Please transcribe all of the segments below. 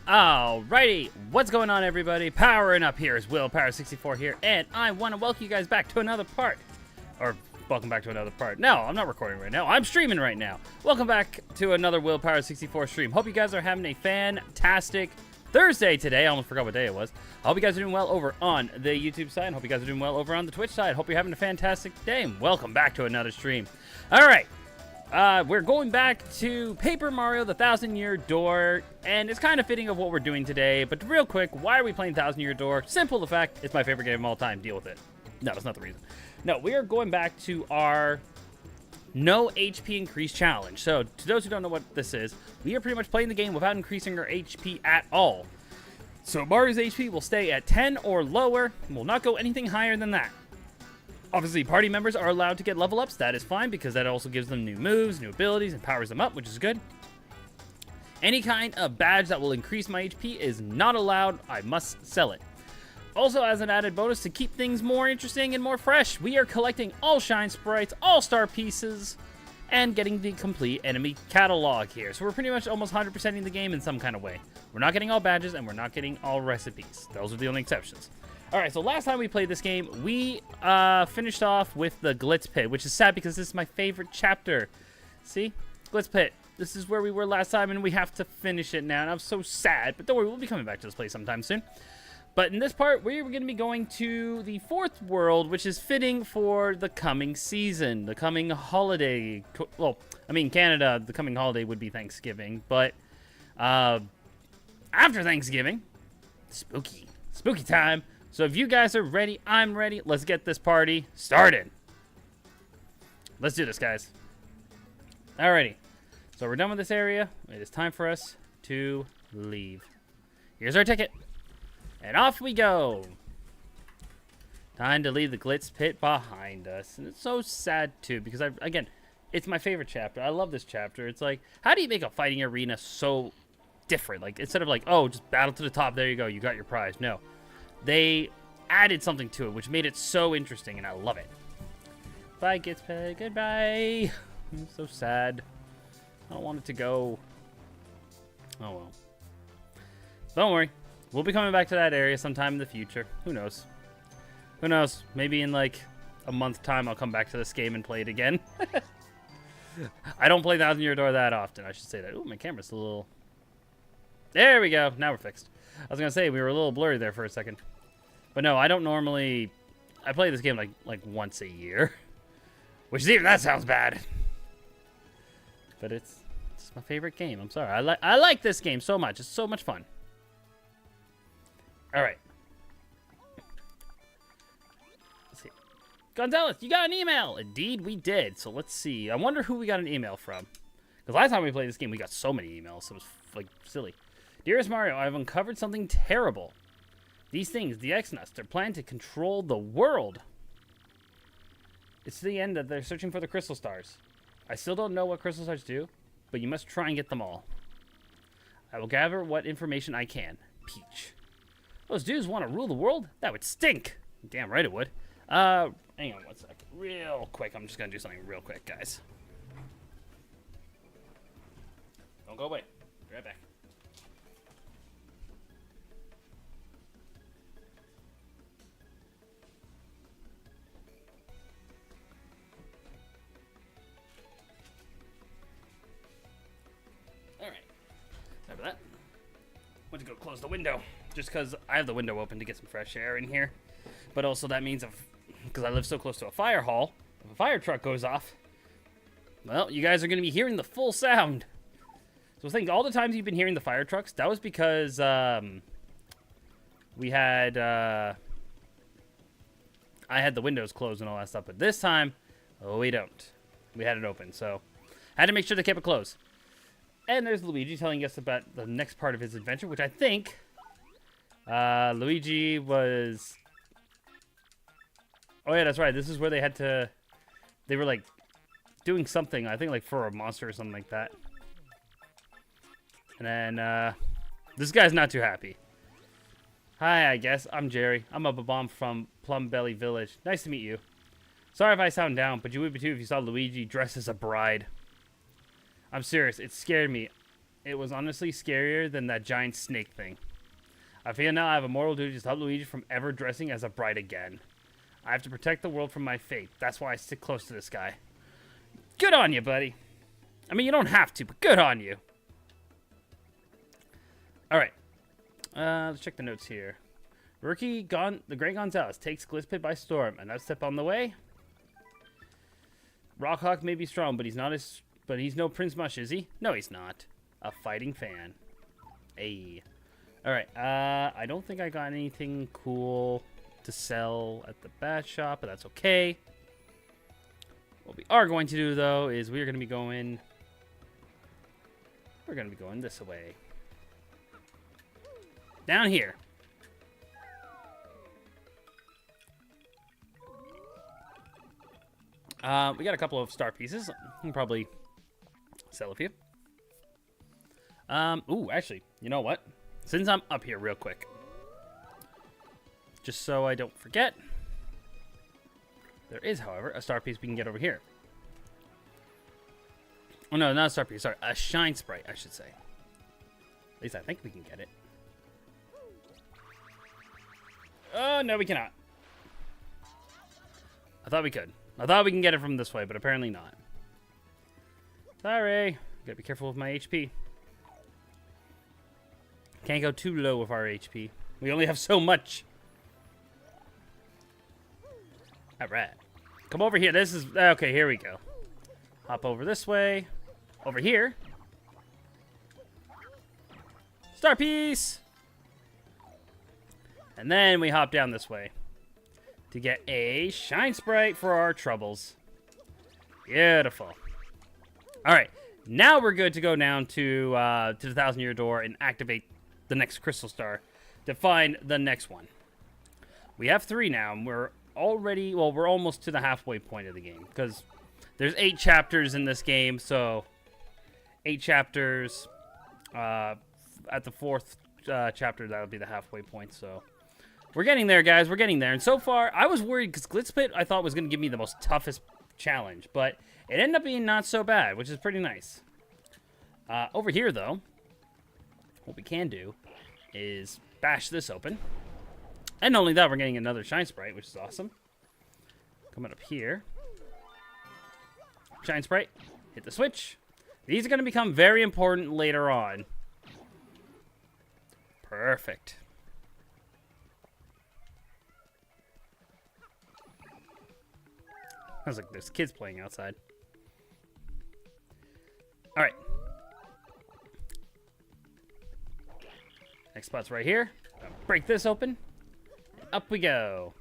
Alrighty, what's going on, everybody? Powering up here is Will Power64 here, and I want to welcome you guys back to another part. Or, welcome back to another part. No, I'm not recording right now. I'm streaming right now. Welcome back to another Will Power64 stream. Hope you guys are having a fantastic Thursday today. I almost forgot what day it was. I hope you guys are doing well over on the YouTube side. Hope you guys are doing well over on the Twitch side. Hope you're having a fantastic day. Welcome back to another stream. Alright. We're going back to Paper Mario, the 1,000-Year Door, and it's kind of fitting of what we're doing today, but real quick, why are we playing 1,000-Year Door? Simple, the fact, it's my favorite game of all time. Deal with it. No, that's not the reason. No, we are going back to our no HP increase challenge. So, to those who don't know what this is, we are pretty much playing the game without increasing our HP at all. So, Mario's HP will stay at 10 or lower, and will not go anything higher than that. Obviously, party members are allowed to get level ups. That is fine because that also gives them new moves, new abilities, and powers them up, which is good. Any kind of badge that will increase my HP is not allowed. I must sell it. Also, as an added bonus to keep things more interesting and more fresh, we are collecting all Shine Sprites, all Star Pieces, and getting the complete enemy catalog here. So we're pretty much almost 100%ing the game in some kind of way. We're not getting all badges, and we're not getting all recipes. Those are the only exceptions. Alright, so last time we played this game, we finished off with the Glitz Pit, which is sad because this is my favorite chapter. See? Glitz Pit. This is where we were last time, and we have to finish it now, and I'm so sad. But don't worry, we'll be coming back to this place sometime soon. But in this part, we're going to be going to the fourth world, which is fitting for the coming season, the coming holiday. Well, I mean, Canada, the coming holiday would be Thanksgiving, but after Thanksgiving, spooky time. So if you guys are ready, I'm ready. Let's get this party started. Let's do this, guys. Alrighty. So we're done with this area. It is time for us to leave. Here's our ticket. And off we go. Time to leave the Glitz Pit behind us. And it's so sad, too, because, again, it's my favorite chapter. I love this chapter. It's like, how do you make a fighting arena so different? Like, instead of like, oh, just battle to the top. There you go. You got your prize. No. They added something to it, which made it so interesting, and I love it. Bye, Glitz Pit. Goodbye. I'm so sad. I don't want it to go. Oh, well. Don't worry. We'll be coming back to that area sometime in the future. Who knows? Who knows? Maybe in, like, a month's time, I'll come back to this game and play it again. I don't play 1,000-Year Door that often. I should say that. Ooh, my camera's a little... There we go. Now we're fixed. I was going to say, we were a little blurry there for a second. But no, I don't normally... I play this game like once a year. Which is even... That sounds bad. But it's my favorite game. I'm sorry. I like this game so much. It's so much fun. Alright. Let's see. Gonzalez, you got an email! Indeed, we did. So let's see. I wonder who we got an email from. Because last time we played this game, we got so many emails. So it was, like, silly. Dearest Mario, I've uncovered something terrible. These things, the X-Nuts, they're planning to control the world. It's the end that they're searching for the crystal stars. I still don't know what crystal stars do, but you must try and get them all. I will gather what information I can. Peach. Those dudes want to rule the world? That would stink. Damn right it would. Hang on one sec. Real quick. I'm just going to do something real quick, guys. Don't go away. Be right back. That. Went to go close the window just because I have the window open to get some fresh air in here, but also that means because I live so close to a fire hall, if a fire truck goes off, well, you guys are going to be hearing the full sound. So think all the times you've been hearing the fire trucks, that was because we had I had the windows closed and all that stuff, but this time we don't. We had it open, so I had to make sure to keep it closed. And there's Luigi telling us about the next part of his adventure, which I think Luigi was... Oh, yeah, that's right. This is where they had to... They were, like, doing something, I think, like, for a monster or something like that. And then, this guy's not too happy. Hi, I guess. I'm Jerry. I'm a bomb from Plum Belly Village. Nice to meet you. Sorry if I sound down, but you would be too if you saw Luigi dressed as a bride. I'm serious. It scared me. it was honestly scarier than that giant snake thing. I feel now I have a moral duty to stop Luigi from ever dressing as a bride again. I have to protect the world from my fate. That's why I stick close to this guy. Good on you, buddy. I mean, you don't have to, but good on you. All right. Let's check the notes here. Rookie the Great Gonzalez takes Glitzpit by storm. Another step on the way. Rockhawk may be strong, but he's no Prince Mush, is he? No, he's not. A fighting fan. Hey. All right. I don't think I got anything cool to sell at the bat shop, but that's okay. What we are going to do, though, is we're going to be going this way. Down here. We got a couple of star pieces. We can probably sell a few. Ooh, actually, you know what? Since I'm up here real quick, just so I don't forget, there is, however, a star piece we can get over here. Oh, no, not a star piece. Sorry, a shine sprite, I should say. At least I think we can get it. Oh, no, we cannot. I thought we could. I thought we can get it from this way, but apparently not. Sorry. Gotta be careful with my HP. Can't go too low with our HP. We only have so much. Alright. Come over here. This is... Okay, here we go. Hop over this way. Over here. Star piece! And then we hop down this way to get a shine sprite for our troubles. Beautiful. All right, now we're good to go down to the 1,000-year door and activate the next crystal star to find the next one. We have 3 now, and we're almost to the halfway point of the game because there's 8 chapters in this game, so 8 chapters. At the 4th chapter, that'll be the halfway point, so... We're getting there, guys. We're getting there. And so far, I was worried because Glitzpit I thought was going to give me the most toughest challenge. But it ended up being not so bad, which is pretty nice. Over here, though, what we can do is bash this open. And not only that, we're getting another Shine Sprite, which is awesome. Coming up here. Shine Sprite. Hit the switch. These are going to become very important later on. Perfect. Sounds like there's kids playing outside. All right. Next spot's right here. Break this open. Up we go.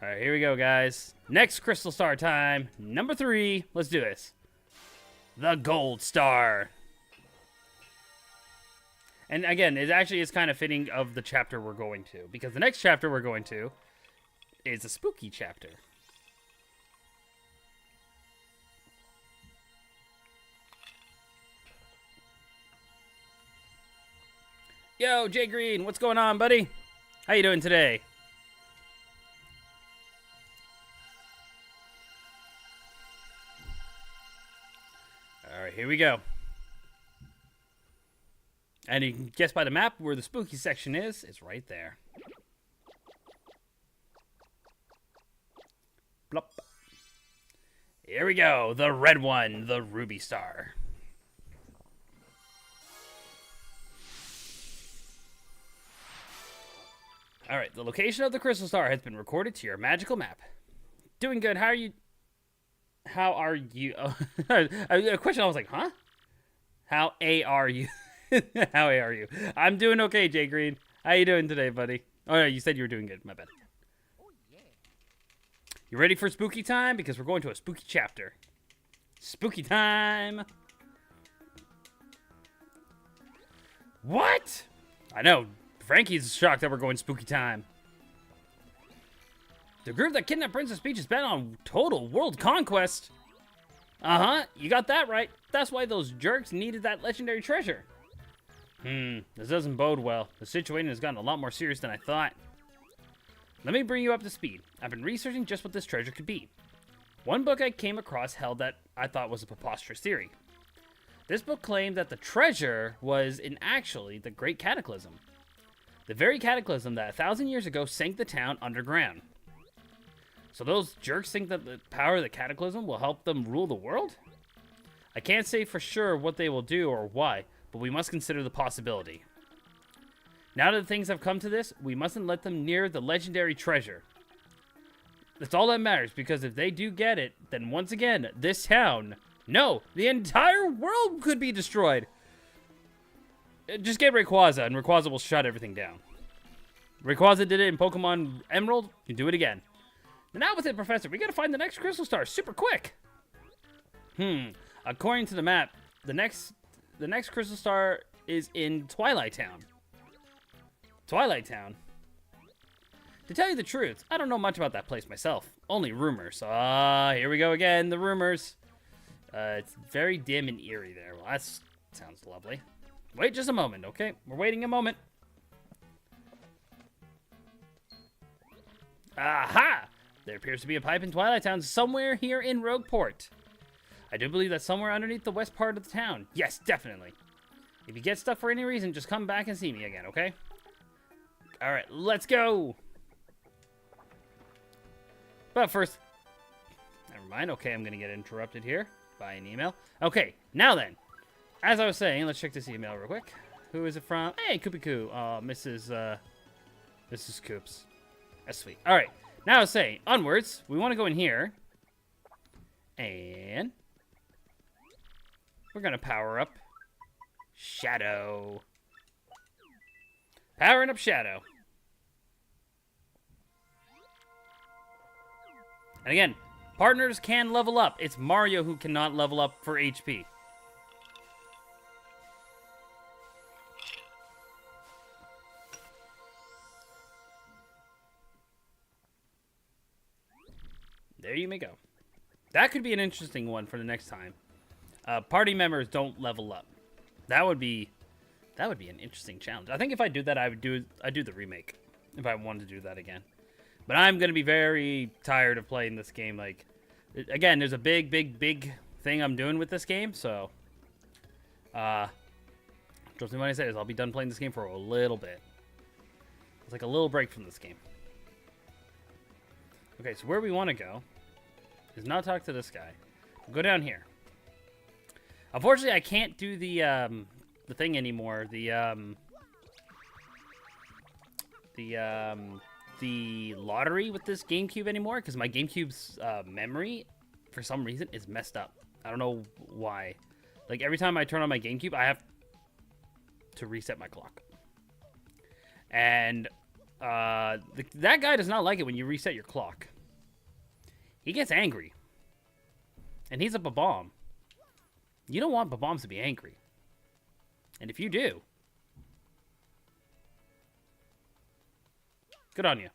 All right, here we go, guys. Next crystal star time. Number 3. Let's do this. The gold star. And again, it actually is kind of fitting of the chapter we're going to, because the next chapter we're going to is a spooky chapter. Yo, Jay Green, what's going on, buddy? How you doing today? All right, here we go. And you can guess by the map where the spooky section is. It's right there. Blop. Here we go. The red one. The ruby star. Alright. The location of the crystal star has been recorded to your magical map. Doing good. How are you? How are you? A question I was like, huh? How are you? How are you? I'm doing okay, Jay Green. How you doing today, buddy? Oh, no, you said you were doing good. My bad. You ready for spooky time? Because we're going to a spooky chapter. Spooky time! What? I know. Frankie's shocked that we're going spooky time. The group that kidnapped Princess Peach has been on total world conquest. Uh-huh. You got that right. That's why those jerks needed that legendary treasure. This doesn't bode well. The situation has gotten a lot more serious than I thought. Let me bring you up to speed. I've been researching just what this treasure could be. One book I came across held that I thought was a preposterous theory. This book claimed that the treasure was actually the Great Cataclysm. The very cataclysm that 1,000 years ago sank the town underground. So those jerks think that the power of the cataclysm will help them rule the world? I can't say for sure what they will do or why, but we must consider the possibility. Now that things have come to this, we mustn't let them near the legendary treasure. That's all that matters, because if they do get it, then once again, this town, no, the entire world could be destroyed. Just get Rayquaza, and Rayquaza will shut everything down. Rayquaza did it in Pokemon Emerald, you do it again. And now with it, Professor, we gotta find the next Crystal Star super quick. According to the map, the next Crystal Star is in Twilight Town. Twilight Town? To tell you the truth, I don't know much about that place myself. Only rumors. Here we go again, the rumors. It's very dim and eerie there. Well, that sounds lovely. Wait just a moment, okay? We're waiting a moment. Aha! There appears to be a pipe in Twilight Town somewhere here in Rogueport. I do believe that's somewhere underneath the west part of the town. Yes, definitely. If you get stuck for any reason, just come back and see me again, okay? Alright, let's go! But first... Never mind, okay, I'm gonna get interrupted here by an email. Okay, now then. As I was saying, let's check this email real quick. Who is it from? Hey, Koopy-Koo. Mrs. Coops. That's sweet. Alright, now I was saying, onwards, we want to go in here. And... we're gonna power up Shadow. Powering up Shadow. And again, partners can level up. It's Mario who cannot level up for HP. There you may go. That could be an interesting one for the next time. Party members don't level up. That would be an interesting challenge. I think if I do that, I'd do the remake if I wanted to do that again. But I'm gonna be very tired of playing this game. Like, again, there's a big thing I'm doing with this game. So, trust me when I say this, I'll be done playing this game for a little bit. It's like a little break from this game. Okay, so where we want to go is not talk to this guy. We'll go down here. Unfortunately, I can't do the thing anymore. The lottery with this GameCube anymore, because my GameCube's memory, for some reason, is messed up. I don't know why. Like, every time I turn on my GameCube, I have to reset my clock. And that guy does not like it when you reset your clock. He gets angry. And he's a Babomb. You don't want Babombs to be angry. And if you do, good on you.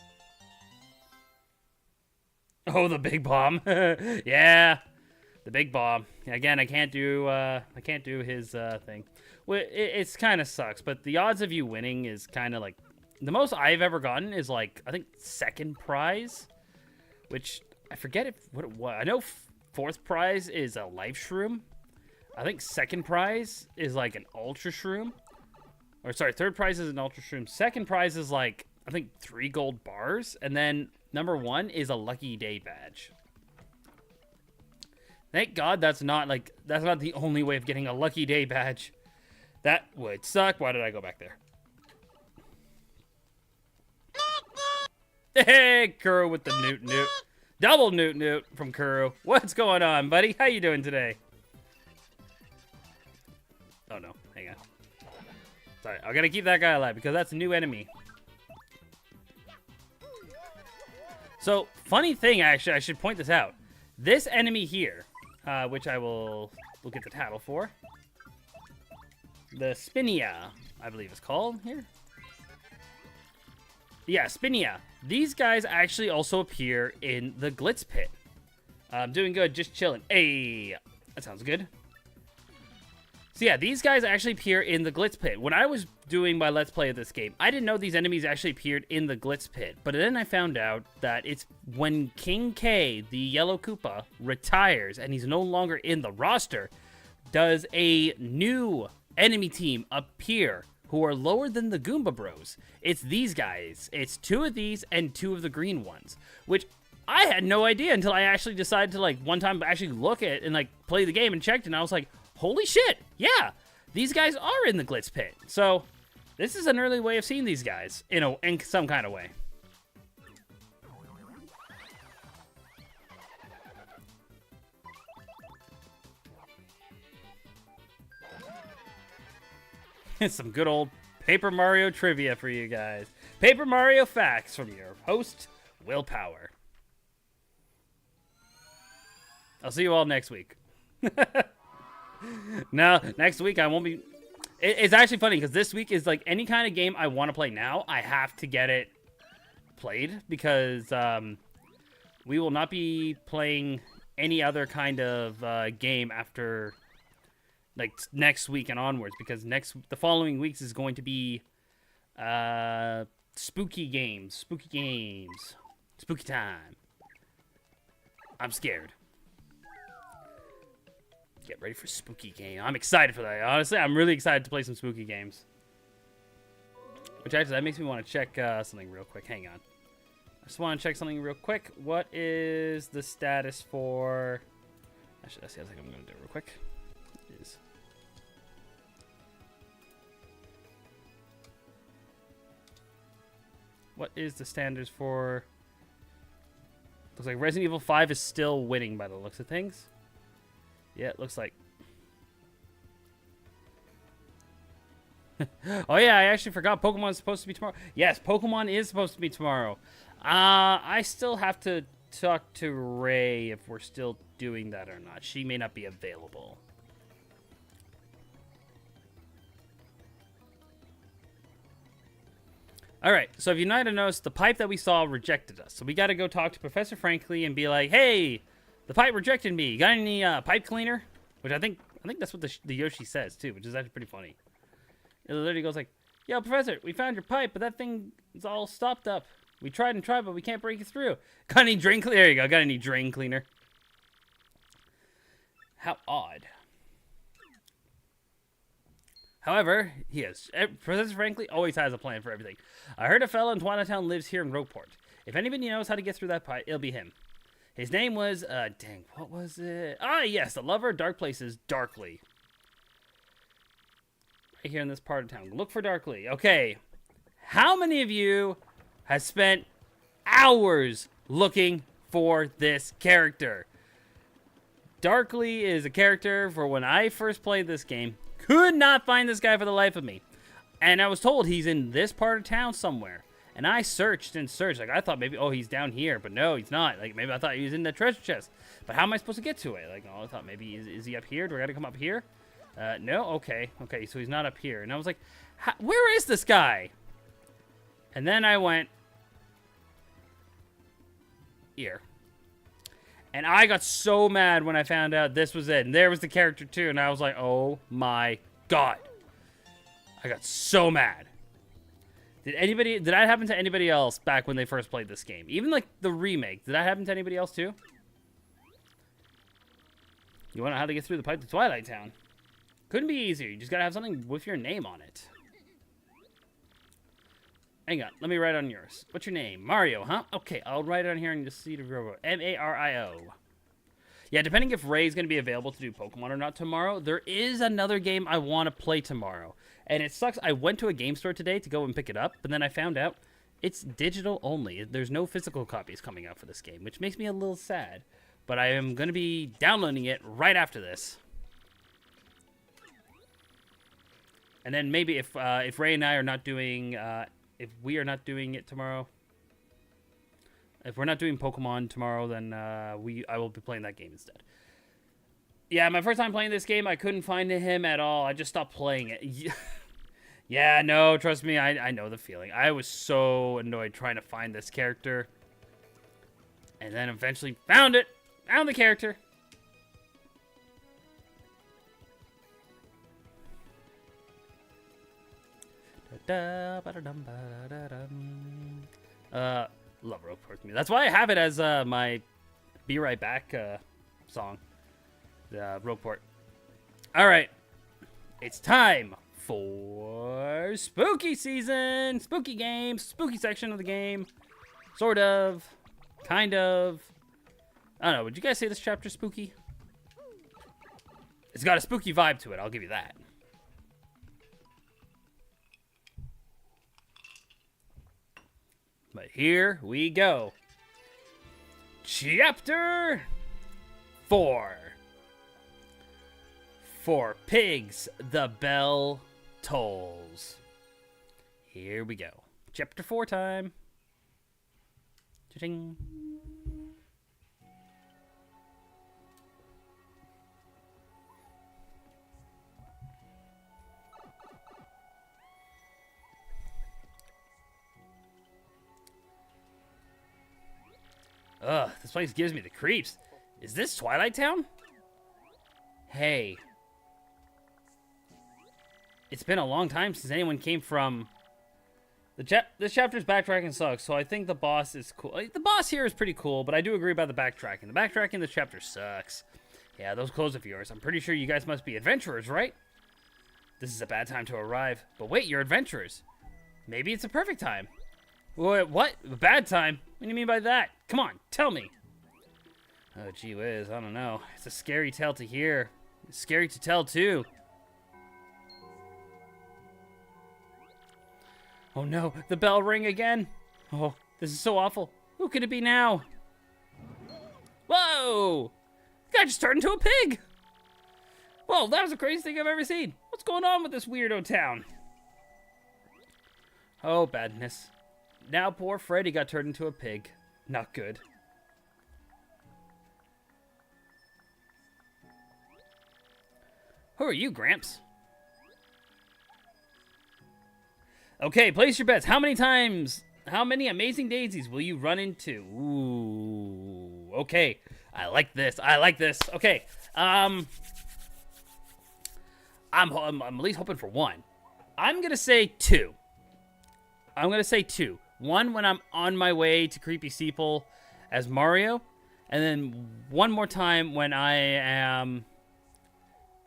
Oh, the big bomb. Yeah, the big bomb. Again, I can't do his thing. Well, it's kind of sucks, but the odds of you winning is kind of like, the most I've ever gotten is like, I think second prize, which I forget what it was. I know fourth prize is a life shroom. I think second prize is like an ultra shroom. Or sorry, third prize is an ultra shroom. Second prize is like, I think 3 gold bars. And then number 1 is a lucky day badge. Thank God that's not the only way of getting a lucky day badge. That would suck. Why did I go back there? Hey, Kuuru with the newt. Double newt from Kuuru. What's going on, buddy? How you doing today? Oh no, hang on. Sorry, I gotta keep that guy alive because that's a new enemy. So, funny thing, actually, I should point this out. This enemy here, which I will look at the title for. The Spinia, I believe it's called here. Yeah, Spinia. These guys actually also appear in the Glitz Pit. I'm doing good, just chilling. Hey, that sounds good. So yeah, these guys actually appear in the Glitz Pit. When I was doing my Let's Play of this game, I didn't know these enemies actually appeared in the Glitz Pit. But then I found out that it's when King K, the Yellow Koopa, retires and he's no longer in the roster, does a new enemy team appear who are lower than the Goomba Bros. It's these guys. It's 2 of these and 2 of the green ones, which I had no idea until I actually decided to, like, one time actually look at and, like, play the game and checked, and I was like, holy shit, yeah, these guys are in the Glitz Pit. So this is an early way of seeing these guys in some kind of way. Some good old Paper Mario trivia for you guys. Paper Mario facts from your host, Willpower. I'll see you all next week. No, next week I won't be... It's actually funny, because this week is like any kind of game I want to play now, I have to get it played, because we will not be playing any other kind of game after... like next week and onwards, because the following weeks is going to be spooky time. I'm scared. Get ready for spooky game. I'm excited for that. Honestly, I'm really excited to play some spooky games. Which actually, that makes me want to check something real quick. Hang on. I just want to check something real quick. What is the status for... Actually, I think I'm going to do it real quick. What is the standards for... Looks like Resident Evil 5 is still winning by the looks of things. Yeah, it looks like... Oh yeah, I actually forgot Pokemon's supposed to be tomorrow. Yes, Pokemon is supposed to be tomorrow. I still have to talk to Ray if we're still doing that or not. She may not be available. Alright, so if you might have noticed, the pipe that we saw rejected us. So we got to go talk to Professor Franklin and be like, hey, the pipe rejected me. You got any pipe cleaner? Which I think that's what the Yoshi says, too, which is actually pretty funny. It literally goes like, yo, Professor, we found your pipe, but that thing is all stopped up. We tried and tried, but we can't break it through. Got any drain cleaner? There you go. Got any drain cleaner? How odd. However, Professor Franklin always has a plan for everything. I heard a fella in Town lives here in Rogueport. If anybody knows how to get through that pipe, it'll be him. His name was, dang, what was it? Ah, yes, the lover of dark places, Darkly. Right here in this part of town. Look for Darkly. Okay. How many of you have spent hours looking for this character? Darkly is a character for when I first played this game. Could not find this guy for the life of me. And I was told he's in this part of town somewhere. And I searched and searched. Like, I thought maybe, oh, he's down here. But no, he's not. Like, maybe I thought he was in the treasure chest. But how am I supposed to get to it? Like, oh, I thought maybe, is he up here? Do I got to come up here? No? Okay. Okay, so he's not up here. And I was like, where is this guy? And then I went here. And I got so mad when I found out this was it. And there was the character, too. And I was like, oh, my God. I got so mad. Did that happen to anybody else back when they first played this game? Even like the remake, did that happen to anybody else too? You want to know how to get through the pipe to Twilight Town? Couldn't be easier. You just gotta have something with your name on it. Hang on, let me write on yours. What's your name? Mario, huh? Okay, I'll write it on here and just see the robot. M-A-R-I-O. Yeah, depending if Ray's gonna be available to do Pokemon or not tomorrow, there is another game I want to play tomorrow. And it sucks. I went to a game store today to go and pick it up, but then I found out it's digital only. There's no physical copies coming out for this game, which makes me a little sad. But I am going to be downloading it right after this. And then maybe if Ray and I are not doing, if we are not doing it tomorrow, if we're not doing Pokemon tomorrow, then I will be playing that game instead. Yeah, my first time playing this game, I couldn't find him at all. I just stopped playing it. Yeah, no, trust me, I know the feeling. I was so annoyed trying to find this character. And then eventually found it. Found the character. Love Ropeport's music. That's why I have it as my Be Right Back song. The Ropeport. All right. It's time for spooky season. Spooky games. Spooky section of the game. Sort of. Kind of. I don't know. Would you guys say this chapter's spooky? It's got a spooky vibe to it. I'll give you that. But here we go. Chapter 4. For pigs, the bell tolls. Here we go. Chapter 4 time. Cha-ching. Ugh, this place gives me the creeps. Is this Twilight Town? Hey. It's been a long time since anyone came from... This chapter's backtracking sucks, so I think the boss is cool. The boss here is pretty cool, but I do agree about the backtracking. The backtracking in this chapter sucks. Yeah, those clothes of yours. I'm pretty sure you guys must be adventurers, right? This is a bad time to arrive. But wait, you're adventurers. Maybe it's a perfect time. What? A bad time? What do you mean by that? Come on, tell me. Oh, gee whiz, I don't know. It's a scary tale to hear. It's scary to tell, too. Oh no, the bell rang again. Oh, this is so awful. Who could it be now? Whoa! The guy just turned into a pig! Whoa, that was the craziest thing I've ever seen. What's going on with this weirdo town? Oh, badness. Now poor Freddy got turned into a pig. Not good. Who are you, Gramps? Okay, place your bets. How many amazing daisies will you run into? Ooh, okay. I like this. Okay, I'm at least hoping for one. I'm gonna say two. One when I'm on my way to Creepy Steeple as Mario, and then one more time when I am...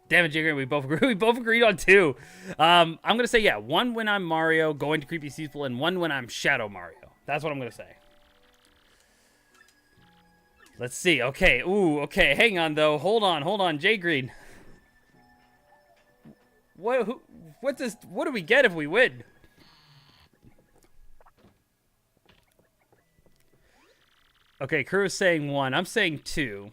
Damn it, Jigger, we both agreed on two. I'm going to say, yeah, one when I'm Mario going to Creepy Steeple, and one when I'm Shadow Mario. That's what I'm going to say. Let's see. Okay, ooh, okay, hang on, though. Hold on, Jay Green. What do we get if we win? Okay, Kuru's saying one. I'm saying two.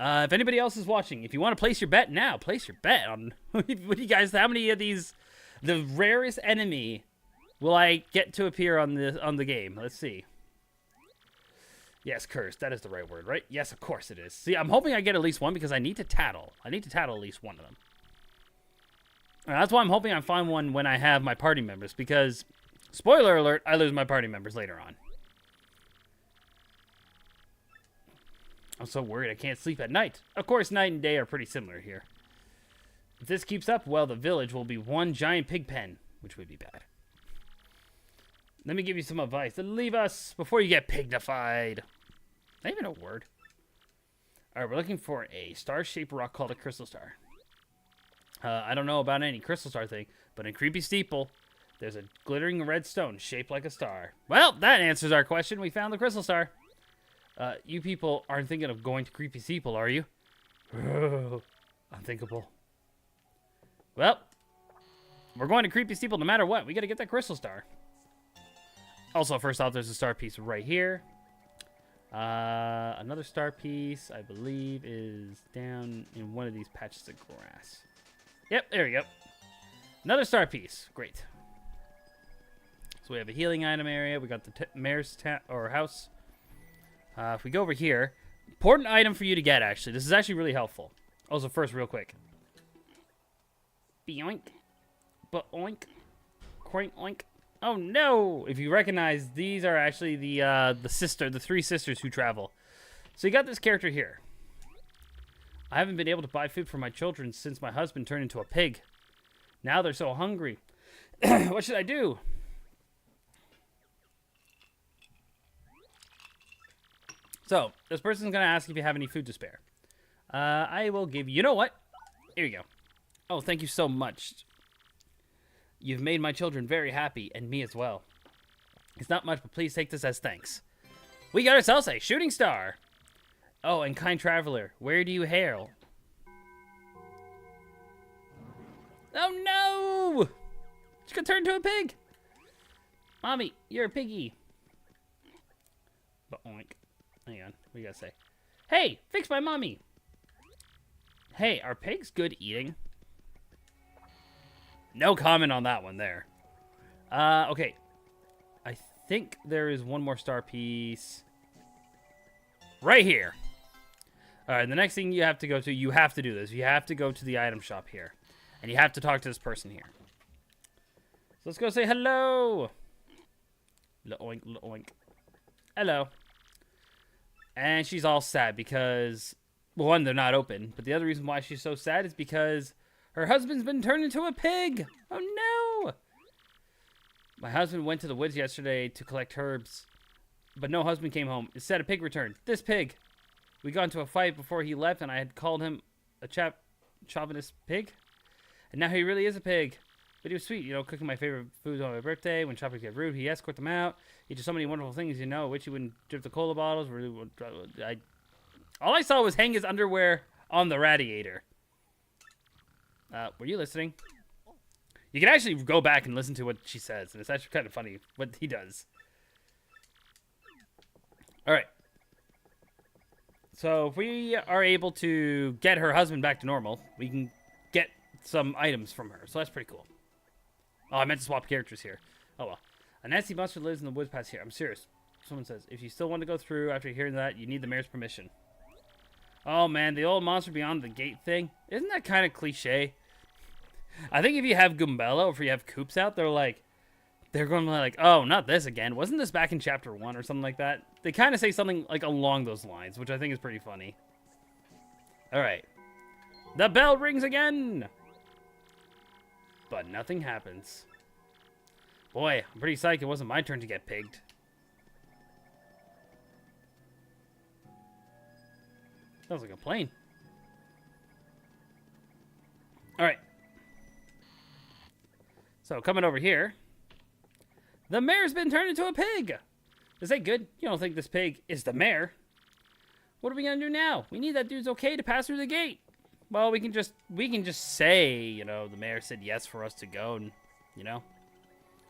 If anybody else is watching, if you want to place your bet now, place your bet on what do you guys, how many of these, the rarest enemy will I get to appear on the game? Let's see. Yes, cursed. That is the right word, right? Yes, of course it is. See, I'm hoping I get at least one because I need to tattle. I need to tattle at least one of them. And that's why I'm hoping I find one when I have my party members because, spoiler alert, I lose my party members later on. I'm so worried I can't sleep at night. Of course, night and day are pretty similar here. If this keeps up, well, the village will be one giant pig pen, which would be bad. Let me give you some advice. Leave us before you get pignified. Not even a word. All right, we're looking for a star-shaped rock called a crystal star. I don't know about any crystal star thing, but in Creepy Steeple, there's a glittering red stone shaped like a star. Well, that answers our question. We found the crystal star. You people aren't thinking of going to Creepy Steeple, are you? Unthinkable. Well, we're going to Creepy Steeple no matter what. We got to get that crystal star. Also, first off, there's a star piece right here. Another star piece, I believe, is down in one of these patches of grass. Yep, there we go. Another star piece. Great. So we have a healing item area. We got the mayor's house. If we go over here, important item for you to get, actually. This is actually really helpful. Also, first, real quick. Boink. Ba-oink. Croink, oink. Oh, no! If you recognize, these are actually the three sisters who travel. So you got this character here. I haven't been able to buy food for my children since my husband turned into a pig. Now they're so hungry. What should I do? So, this person's going to ask if you have any food to spare. I will give you... You know what? Here you go. Oh, thank you so much. You've made my children very happy, and me as well. It's not much, but please take this as thanks. We got ourselves a shooting star. Oh, and kind traveler, where do you hail? Oh, no! She could turn into a pig. Mommy, you're a piggy. But oink. Hang on, what do you gotta say? Hey, fix my mommy. Hey, are pigs good eating? No comment on that one there. Okay. I think there is one more star piece. Right here. Alright, the next thing you have to go to, you have to do this. You have to go to the item shop here. And you have to talk to this person here. So let's go say hello. Oink, oink. Hello. And she's all sad because, well, one, they're not open. But the other reason why she's so sad is because her husband's been turned into a pig. Oh, no. My husband went to the woods yesterday to collect herbs. But no husband came home. Instead, a pig returned. This pig. We got into a fight before he left, and I had called him a chauvinist pig. And now he really is a pig. But he was sweet, you know, cooking my favorite foods on my birthday. When shoppers get rude, he escorted them out. He did so many wonderful things, you know, which he wouldn't drip the cola bottles. All I saw was hang his underwear on the radiator. Were you listening? You can actually go back and listen to what she says, and it's actually kind of funny what he does. All right. So if we are able to get her husband back to normal, we can get some items from her. So that's pretty cool. Oh, I meant to swap characters here. Oh, well. A nasty monster lives in the woods past here. I'm serious. Someone says, if you still want to go through after hearing that, you need the mayor's permission. Oh, man, the old monster beyond the gate thing. Isn't that kind of cliche? I think if you have Goombella or if you have Koops out, they're going to be like, oh, not this again. Wasn't this back in Chapter 1 or something like that? They kind of say something like along those lines, which I think is pretty funny. All right. The bell rings again. But nothing happens. Boy, I'm pretty psyched it wasn't my turn to get pigged. Sounds like a plane. Alright. So, coming over here. The mayor's been turned into a pig! Is that good? You don't think this pig is the mayor? What are we gonna do now? We need that dude's okay to pass through the gate. Well, we can just say, you know, the mayor said yes for us to go, and, you know,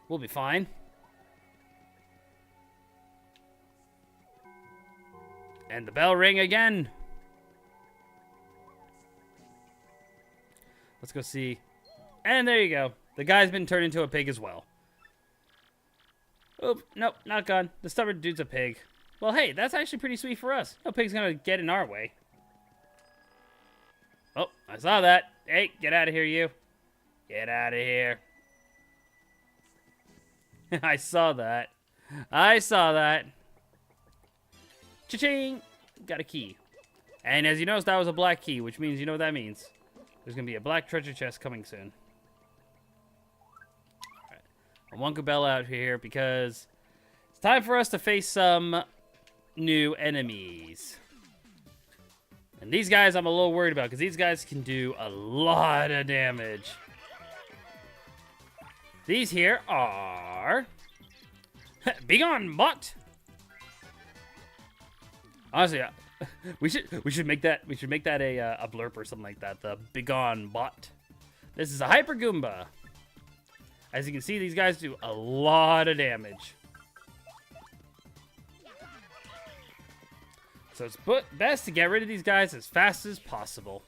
we'll be fine. And the bell rang again. Let's go see. And there you go. The guy's been turned into a pig as well. Oop, nope, not gone. The stubborn dude's a pig. Well, hey, that's actually pretty sweet for us. No pig's gonna get in our way. Oh, I saw that. Hey, get out of here, you. Get out of here. I saw that. I saw that. Cha-ching! Got a key. And as you noticed, that was a black key, which means you know what that means. There's going to be a black treasure chest coming soon. Alright. I want Goombella out here because it's time for us to face some new enemies. And these guys I'm a little worried about because these guys can do a lot of damage. These here are... Begone, bot! Honestly, we should make that a blurb or something like that. The Begone bot. This is a Hyper Goomba. As you can see, these guys do a lot of damage. So it's best to get rid of these guys as fast as possible.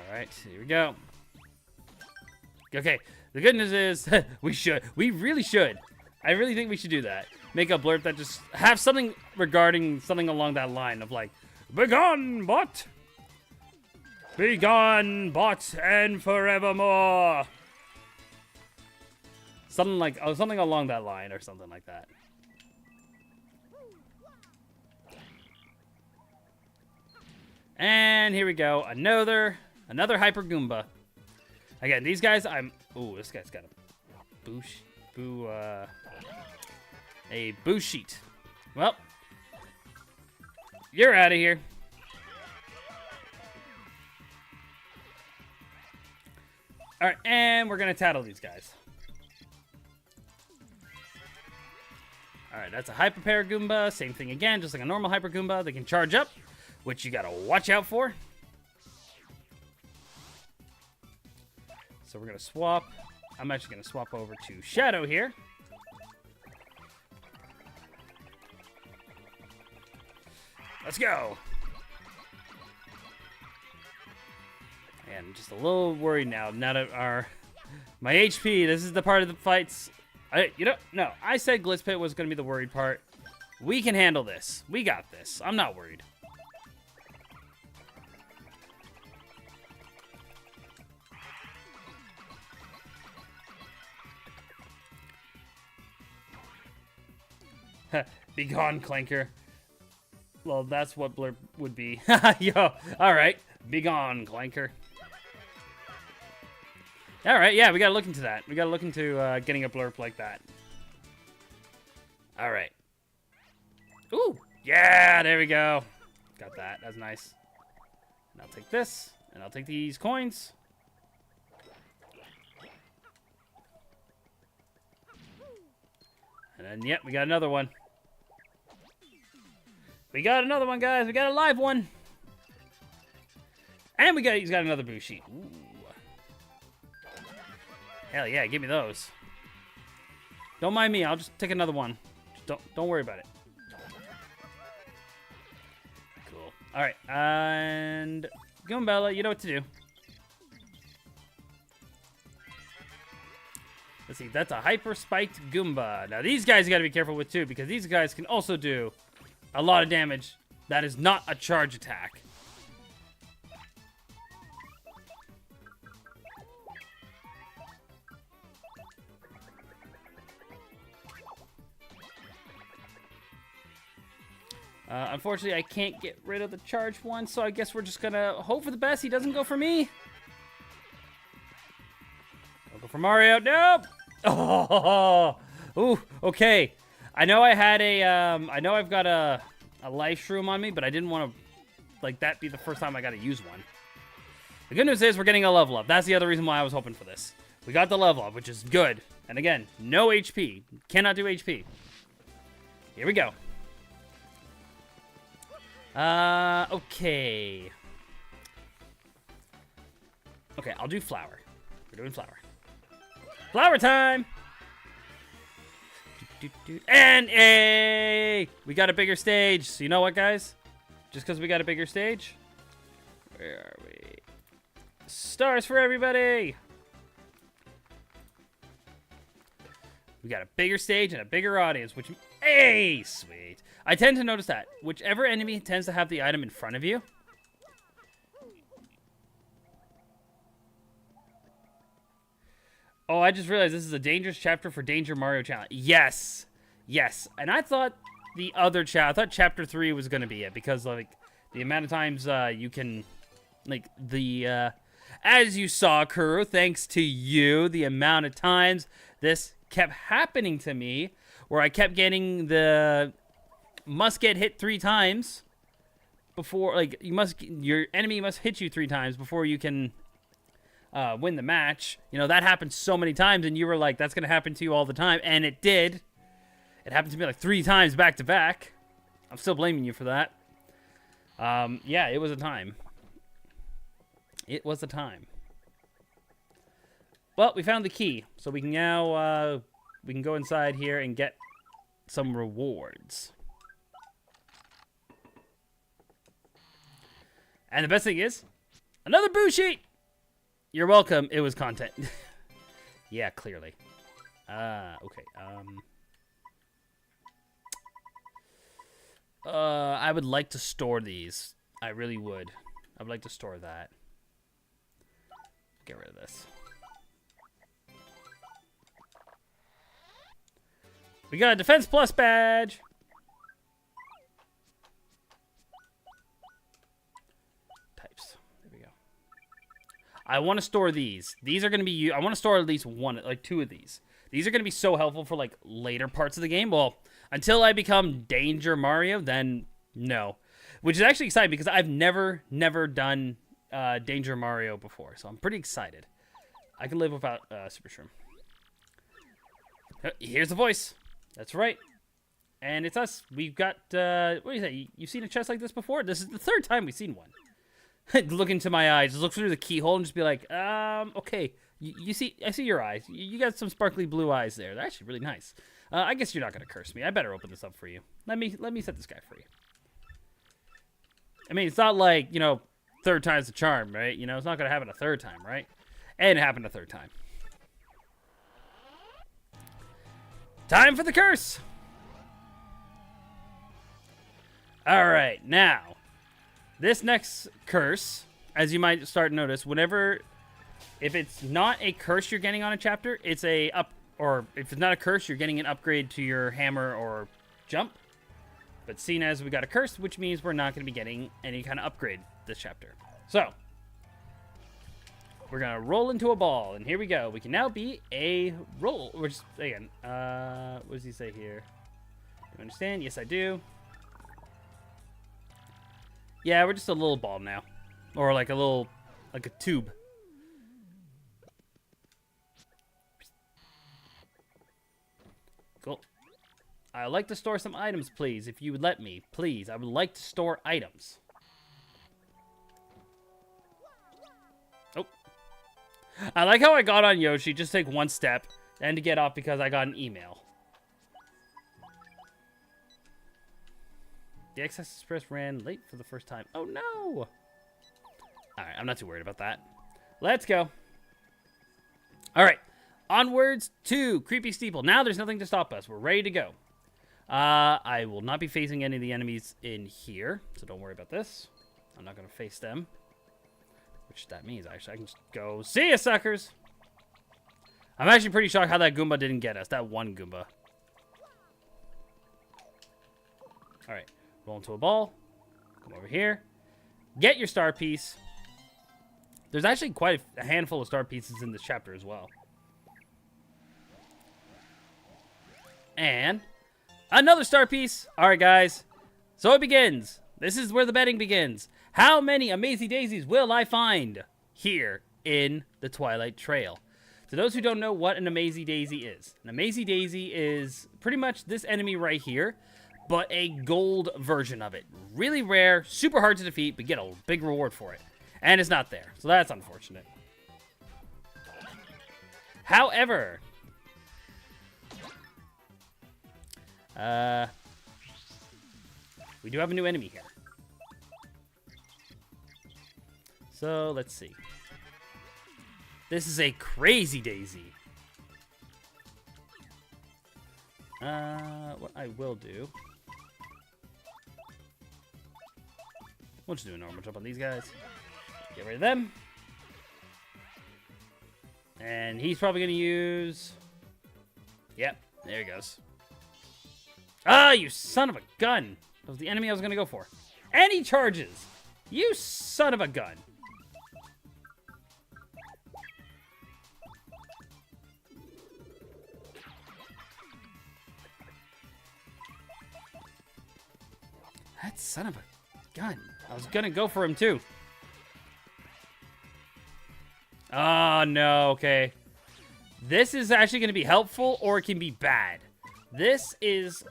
Alright, here we go. Okay, the good news is, we really should. I really think we should do that. Make a blurb that just have something regarding something along that line of like, Begone, bot! Begone, bot, and forevermore! Something like, oh, something along that line or something like that. And here we go. Another Hyper Goomba. Again, these guys, ooh, this guy's got a boo sheet. Well, you're out of here. All right, and we're gonna tattle these guys. All right, that's a Hyper Para Goomba. Same thing again, just like a normal Hyper Goomba. They can charge up, which you gotta watch out for. So we're gonna swap. I'm actually gonna swap over to Shadow here. Let's go. And I'm just a little worried now. Now that my HP, this is the part of the fights. No, I said Glitz Pit was gonna be the worried part. We can handle this. We got this. I'm not worried. Be gone, Clanker. Well, that's what Blurp would be. Yo, alright. Be gone, Clanker. Alright, yeah, we gotta look into that. We gotta look into getting a Blurp like that. Alright. Ooh! Yeah, there we go. Got that. That's nice. And I'll take this. And I'll take these coins. And then, yep, we got another one. We got another one, guys. We got a live one. And he's got another boo sheet. Ooh. Hell yeah, give me those. Don't mind me. I'll just take another one. Just don't worry about it. Cool. All right, and Goombella, you know what to do. Let's see. That's a hyper spiked Goomba. Now these guys you got to be careful with too, because these guys can also do a lot of damage. That is not a charge attack. Unfortunately, I can't get rid of the charge one, so I guess we're just gonna hope for the best. He doesn't go for me. I'll go for Mario. Nope. Oh. Ooh. Okay. I know I had a. I know I've got a life shroom on me, but I didn't want to like that be the first time I got to use one. The good news is we're getting a level up. That's the other reason why I was hoping for this. We got the level up, which is good. And again, no HP. Cannot do HP. Here we go. Okay. Okay, I'll do flower. We're doing flower. Flower time! And we got a bigger stage. So you know what, guys? Just because we got a bigger stage. Where are we? Stars for everybody! We got a bigger stage and a bigger audience, which... Hey, sweet. I tend to notice that. Whichever enemy tends to have the item in front of you. Oh, I just realized this is a dangerous chapter for Danger Mario Challenge. Yes. Yes. And I thought the other I thought chapter 3 was going to be it. Because, like, the amount of times you can... Like, the... as you saw, Kuuru, thanks to you, the amount of times this kept happening to me. Where I kept getting the... Must get hit 3 times. Before, like, your enemy must hit you 3 times before you can... win the match. You know, that happened so many times, and you were like, that's going to happen to you all the time. And it did. It happened to me like 3 times back to back. I'm still blaming you for that. Yeah, it was a time. It was a time. Well, we found the key. So we can now, we can go inside here and get some rewards. And the best thing is, another boo sheet! You're welcome. It was content. Yeah, clearly. Okay. I would like to store these. I really would. I would like to store that. Get rid of this. We got a Defense Plus badge. Types. There we go. I want to store these. These are going to be... I want to store at least one, like 2 of these. These are going to be so helpful for, like, later parts of the game. Well, until I become Danger Mario, then no. Which is actually exciting because I've never done Danger Mario before. So I'm pretty excited. I can live without Super Shroom. Here's the voice. That's right. And it's us. We've got, what do you say? You've seen a chest like this before? This is the 3rd time we've seen one. Look into my eyes. Just look through the keyhole and just be like, okay. You see, I see your eyes. You got some sparkly blue eyes there. They're actually really nice. I guess you're not going to curse me. I better open this up for you. Let me set this guy free. I mean, it's not like, you know, 3rd time's the charm, right? You know, it's not going to happen a 3rd time, right? And it happened a 3rd time. Time for the curse! Alright, now, this next curse, as you might start to notice, whenever, if it's not a curse you're getting on a chapter, it's a or if it's not a curse, you're getting an upgrade to your hammer or jump. But seeing as we got a curse, which means we're not going to be getting any kind of upgrade this chapter. So, we're going to roll into a ball, and here we go. We can now be a roll, which, again, what does he say here? Do you understand? Yes, I do. Yeah, we're just a little ball now. Or like a tube. Cool. I'd like to store some items, please, if you would let me. Please, I would like to store items. Oh. I like how I got on Yoshi, just take 1 step, and to get off because I got an email. The Access Express ran late for the first time. Oh, no! Alright, I'm not too worried about that. Let's go. Alright, onwards to Creepy Steeple. Now there's nothing to stop us. We're ready to go. I will not be facing any of the enemies in here, so don't worry about this. I'm not going to face them. Which that means, actually, I can just go, see ya, suckers! I'm actually pretty shocked how that Goomba didn't get us. That one Goomba. Alright, roll into a ball. Come over here. Get your star piece. There's actually quite a handful of star pieces in this chapter as well. And another star piece. Alright, guys. So it begins. This is where the betting begins. How many Amazing Daisies will I find here in the Twilight Trail? To those who don't know what an Amazing Daisy is, an Amazing Daisy is pretty much this enemy right here, but a gold version of it. Really rare, super hard to defeat, but get a big reward for it. And it's not there, so that's unfortunate. However, we do have a new enemy here. So, let's see. This is a Crazy Daisy. What I will do... we'll just do a normal jump on these guys. Get rid of them. And he's probably going to use... yep, there he goes. Ah, you son of a gun! That was the enemy I was going to go for. And he charges! You son of a gun! That son of a gun. I was gonna go for him too. Oh no, okay. This is actually gonna be helpful or it can be bad. This is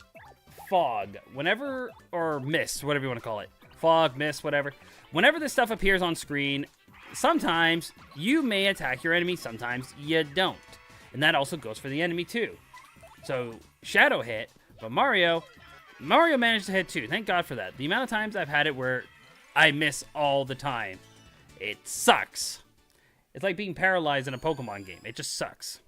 fog. Whenever, or mist, whatever you want to call it. Fog, mist, whatever. Whenever this stuff appears on screen, sometimes you may attack your enemy, sometimes you don't. And that also goes for the enemy too. So, Shadow hit, but Mario managed to hit too. Thank God for that. The amount of times I've had it where I miss all the time. It sucks. It's like being paralyzed in a Pokemon game. It just sucks.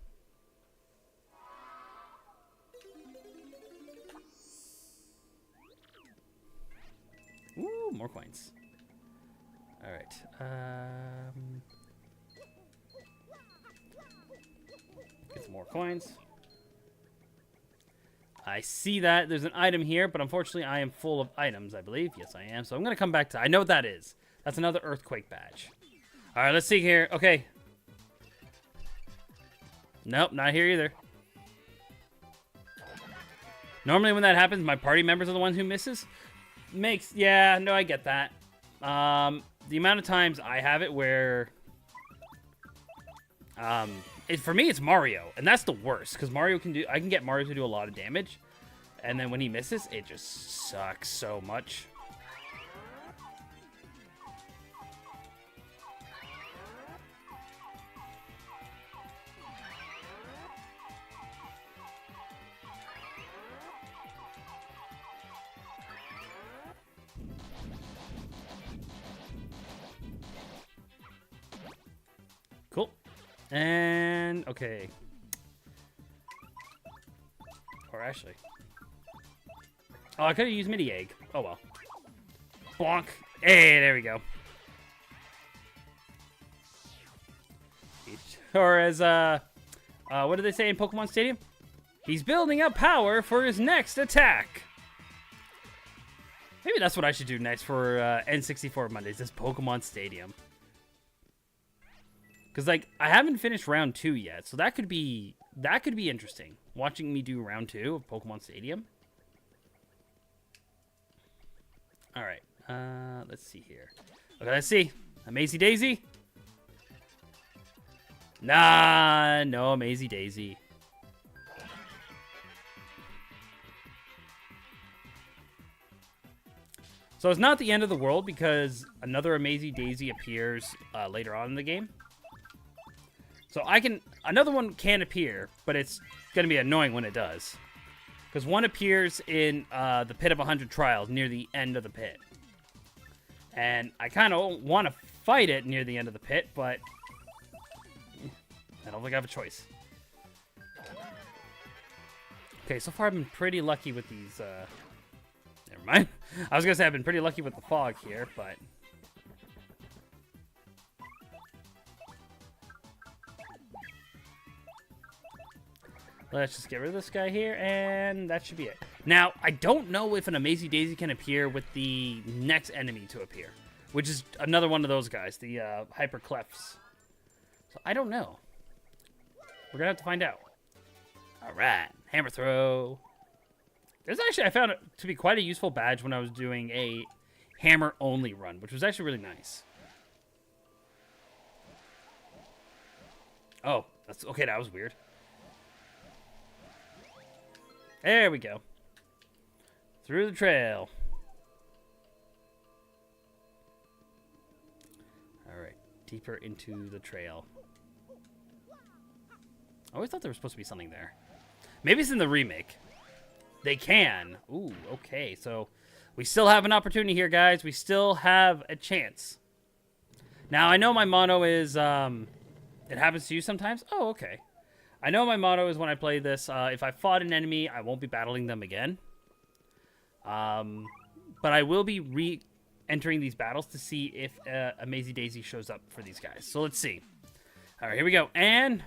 Ooh, more coins. Alright. Get some more coins. I see that. There's an item here, but unfortunately I am full of items, I believe. Yes, I am. So I'm going to come back to... I know what that is. That's another earthquake badge. All right, let's see here. Okay. Nope, not here either. Normally when that happens, my party members are the ones who misses. Yeah, no, I get that. The amount of times I have it where... for me, it's Mario, and that's the worst, because I can get Mario to do a lot of damage, and then when he misses, it just sucks so much. Cool. And, okay. Or actually. Oh, I could have used mini egg. Oh, well. Bonk. Hey, there we go. Or as, what did they say in Pokemon Stadium? He's building up power for his next attack. Maybe that's what I should do next for N64 Mondays, this Pokemon Stadium. Because, like, I haven't finished round 2 yet, so that could be interesting. Watching me do round 2 of Pokemon Stadium. All right, let's see here. Okay, let's see. Amazy Daisy? Nah, no Amazy Daisy. So it's not the end of the world because another Amazy Daisy appears later on in the game. So another one can appear, but it's going to be annoying when it does. Because one appears in the Pit of 100 Trials near the end of the pit. And I kind of want to fight it near the end of the pit, but I don't think I have a choice. Okay, so far I've been pretty lucky with these, never mind. I was going to say I've been pretty lucky with the fog here, but... Let's just get rid of this guy here, and that should be it. Now, I don't know if an Amazy Daisy can appear with the next enemy to appear, which is another one of those guys, the Hyper Clefs. So, I don't know. We're going to have to find out. All right, hammer throw. There's actually, I found it to be quite a useful badge when I was doing a hammer-only run, which was actually really nice. Oh, that's okay, that was weird. There we go. Through the trail. Alright, deeper into the trail. I always thought there was supposed to be something there. Maybe it's in the remake. They can. Ooh, okay. So, we still have an opportunity here, guys. We still have a chance. Now, I know my motto is, it happens to you sometimes. Oh, okay. I know my motto is when I play this, if I fought an enemy, I won't be battling them again. But I will be re-entering these battles to see if Amazy Daisy shows up for these guys. So let's see. All right, here we go. And...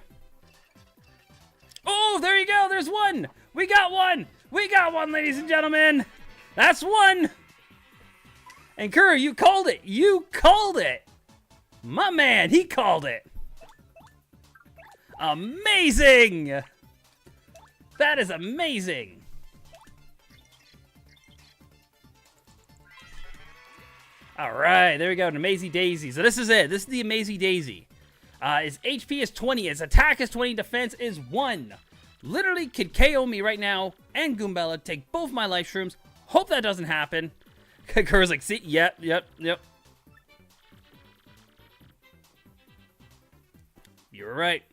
oh, there you go. There's one. We got one. We got one, ladies and gentlemen. That's one. And Kuuru, you called it. You called it. My man, he called it. Amazing! That is amazing! Alright, there we go, an Amazy Daisy. So this is it. This is the Amazy Daisy. His HP is 20, his attack is 20, defense is 1. Literally could KO me right now, and Goombella, take both my life shrooms. Hope that doesn't happen. Kuru's like, see, yep. You were right.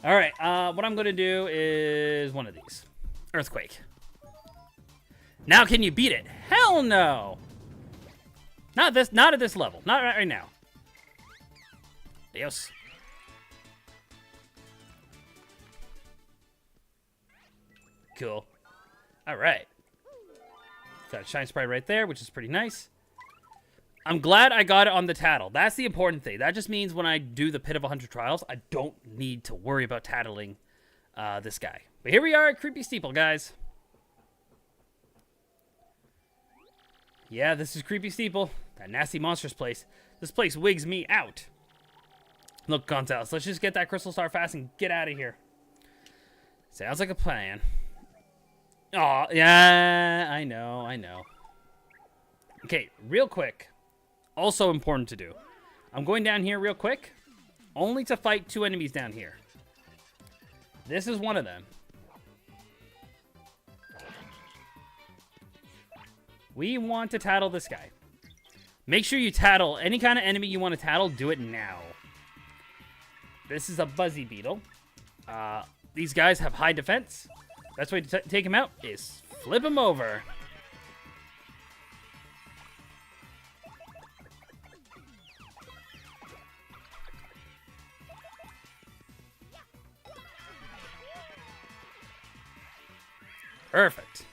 Alright, what I'm going to do is one of these. Earthquake. Now can you beat it? Hell no! Not at this level. Not right now. Dios. Cool. Alright. Got a Shine Sprite right there, which is pretty nice. I'm glad I got it on the tattle. That's the important thing. That just means when I do the Pit of 100 Trials, I don't need to worry about tattling this guy. But here we are at Creepy Steeple, guys. Yeah, this is Creepy Steeple. That nasty monstrous place. This place wigs me out. Look, Gonzalez, let's just get that crystal star fast and get out of here. Sounds like a plan. Oh, yeah, I know. Okay, real quick. Also important to do. I'm going down here real quick. Only to fight 2 enemies down here. This is one of them. We want to tattle this guy. Make sure you tattle any kind of enemy you want to tattle. Do it now. This is a Buzzy Beetle. These guys have high defense. Best way to take him out is flip him over. Perfect.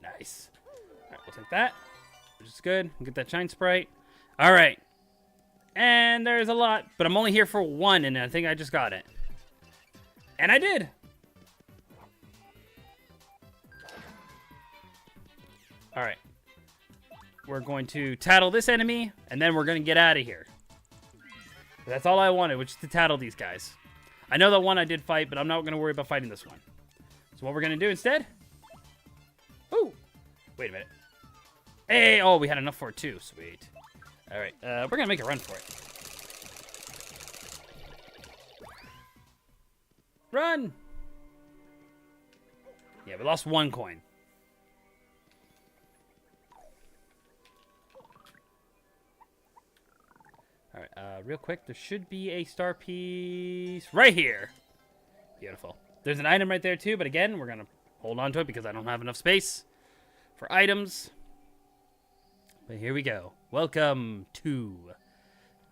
Nice. All right, we'll take that, which is good. We'll get that shine sprite. All right. And there's a lot, but I'm only here for 1, and I think I just got it. And I did. All right. We're going to tattle this enemy, and then we're going to get out of here. That's all I wanted, which is to tattle these guys. I know that one I did fight, but I'm not going to worry about fighting this one. So what we're going to do instead... Ooh! Wait a minute. Hey! Oh, we had enough for it, too. Sweet. All right. We're going to make a run for it. Run! Yeah, we lost 1 coin. All right, real quick, there should be a star piece right here. Beautiful. There's an item right there too, but again, we're going to hold on to it because I don't have enough space for items. But here we go. Welcome to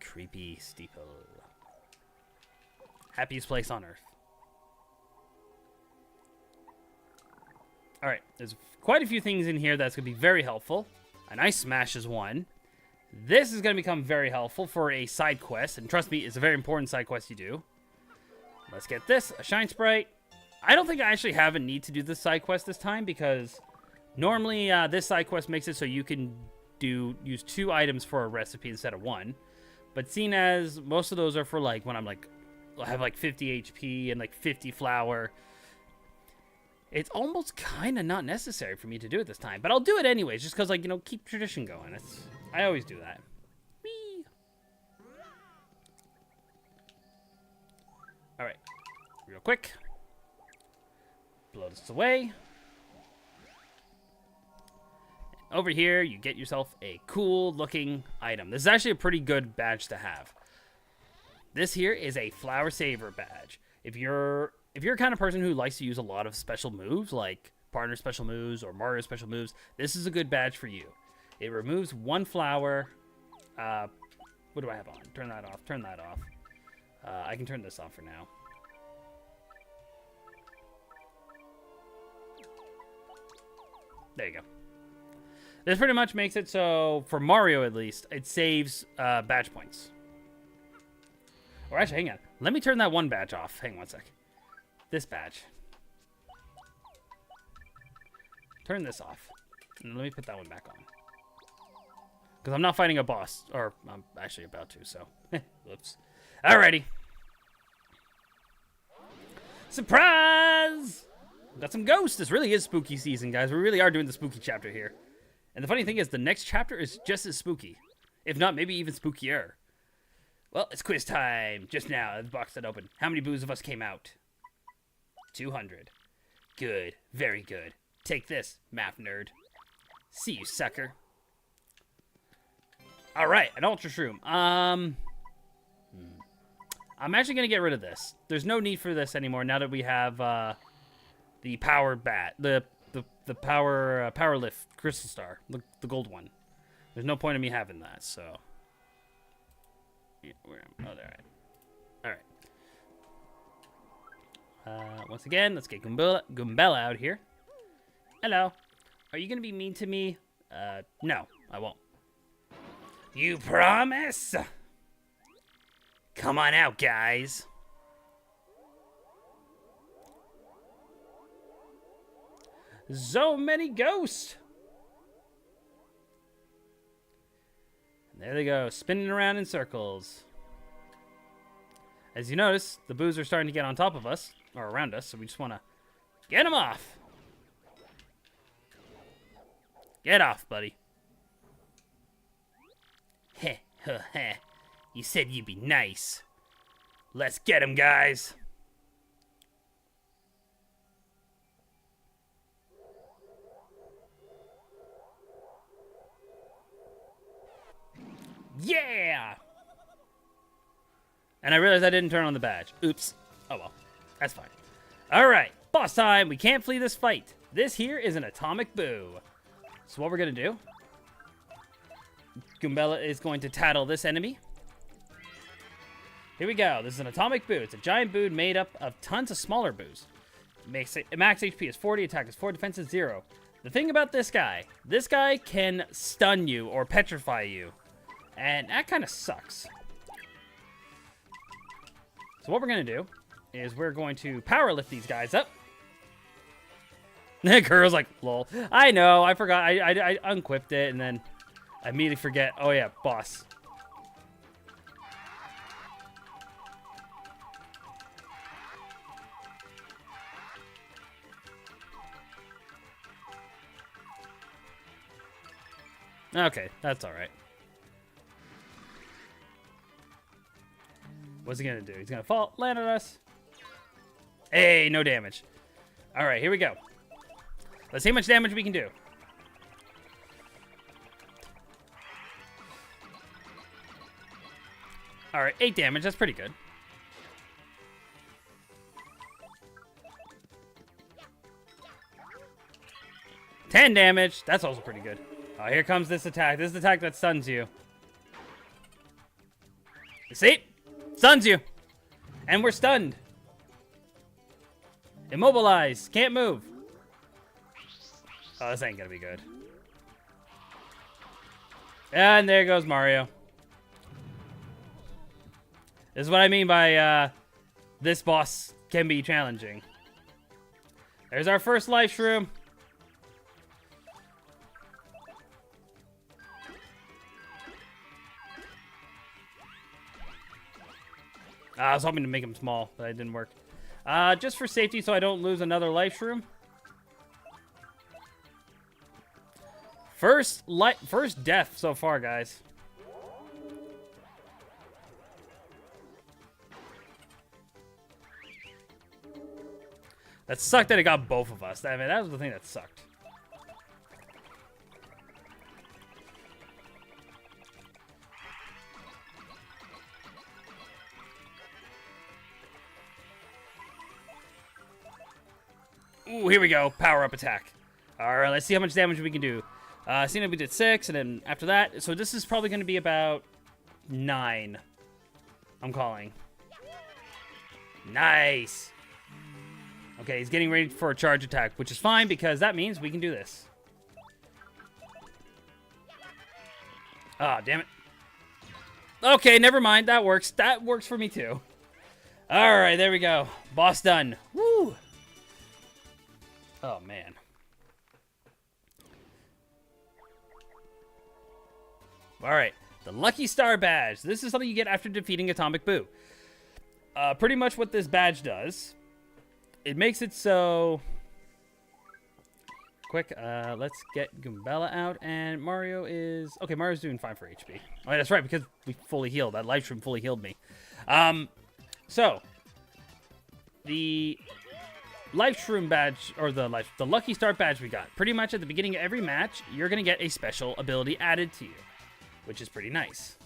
Creepy Steeple. Happiest place on Earth. All right, there's quite a few things in here that's going to be very helpful. An ice smash is one. This is going to become very helpful for a side quest, and trust me, it's a very important side quest you do. Let's get this, a shine sprite. I don't think I actually have a need to do this side quest this time, because normally this side quest makes it so you can use 2 items for a recipe instead of 1. But seeing as most of those are for like when I have like 50 HP and like 50 flour, it's almost kind of not necessary for me to do it this time. But I'll do it anyways, just because, like, you know, keep tradition going. I always do that. Whee! All right, real quick. Blow this away. Over here, you get yourself a cool-looking item. This is actually a pretty good badge to have. This here is a Flower Saver badge. If you're a kind of person who likes to use a lot of special moves, like partner special moves or Mario special moves, this is a good badge for you. It removes 1 flower. What do I have on? Turn that off. Turn that off. I can turn this off for now. There you go. This pretty much makes it so, for Mario at least, it saves badge points. Or actually, hang on. Let me turn that 1 badge off. Hang on 1 sec. This badge. Turn this off. And let me put that one back on. Because I'm not fighting a boss. Or I'm actually about to, so. Whoops. Alrighty. Surprise! Got some ghosts. This really is spooky season, guys. We really are doing the spooky chapter here. And the funny thing is, the next chapter is just as spooky. If not, maybe even spookier. Well, it's quiz time. Just now, the box that opened. How many boos of us came out? 200. Good. Very good. Take this, math nerd. See you, sucker. Alright, an Ultra Shroom. I'm actually going to get rid of this. There's no need for this anymore now that we have the Power Bat. The Power Lift Crystal Star. The gold one. There's no point in me having that, so... Yeah, oh, there. Alright. Once again, let's get Goombella out here. Hello. Are you going to be mean to me? No, I won't. You promise? Come on out, guys. So many ghosts. And there they go, spinning around in circles. As you notice, the boos are starting to get on top of us, or around us, so we just want to get them off. Get off, buddy. Heh, heh, heh. You said you'd be nice. Let's get him, guys. Yeah! And I realized I didn't turn on the badge. Oops. Oh well. That's fine. Alright. Boss time. We can't flee this fight. This here is an atomic boo. So what we're going to do... Goombella is going to tattle this enemy. Here we go. This is an atomic boo. It's a giant boo made up of tons of smaller boos. Max HP is 40, attack is 4, defense is 0. The thing about this guy can stun you or petrify you. And that kind of sucks. So what we're going to do is we're going to power lift these guys up. The girl's like, lol. I know, I forgot. I unquipped it and then I immediately forget. Oh yeah, boss. Okay, that's all right. What's he gonna do? He's gonna fall, land on us. Hey, no damage. All right, here we go. Let's see how much damage we can do. All right, 8 damage. That's pretty good. $10 damage. That's also pretty good. Oh, here comes this attack. This is the attack that stuns you. See? Stuns you. And we're stunned. Immobilized. Can't move. Oh, this ain't gonna be good. And there goes Mario. This is what I mean by this boss can be challenging. There's our first life shroom. I was hoping to make him small, but it didn't work. Just for safety so I don't lose another life shroom. First death so far, guys. That sucked that it got both of us. I mean, that was the thing that sucked. Ooh, here we go. Power up attack. All right, let's see how much damage we can do. Seeing that we did 6, and then after that, so this is probably going to be about 9. I'm calling. Nice. Okay, he's getting ready for a charge attack, which is fine because that means we can do this. Ah, damn it. Okay, never mind. That works. That works for me too. All right, there we go. Boss done. Woo. Oh, man. All right. The Lucky Star Badge. This is something you get after defeating Atomic Boo. Pretty much what this badge does. It makes it so... Quick, let's get Goombella out. And Mario is... Okay, Mario's doing fine for HP. Oh, that's right, because we fully healed. That life stream fully healed me. So... The... Life Shroom badge, or the Lucky Start badge we got. Pretty much at the beginning of every match, you're going to get a special ability added to you, which is pretty nice.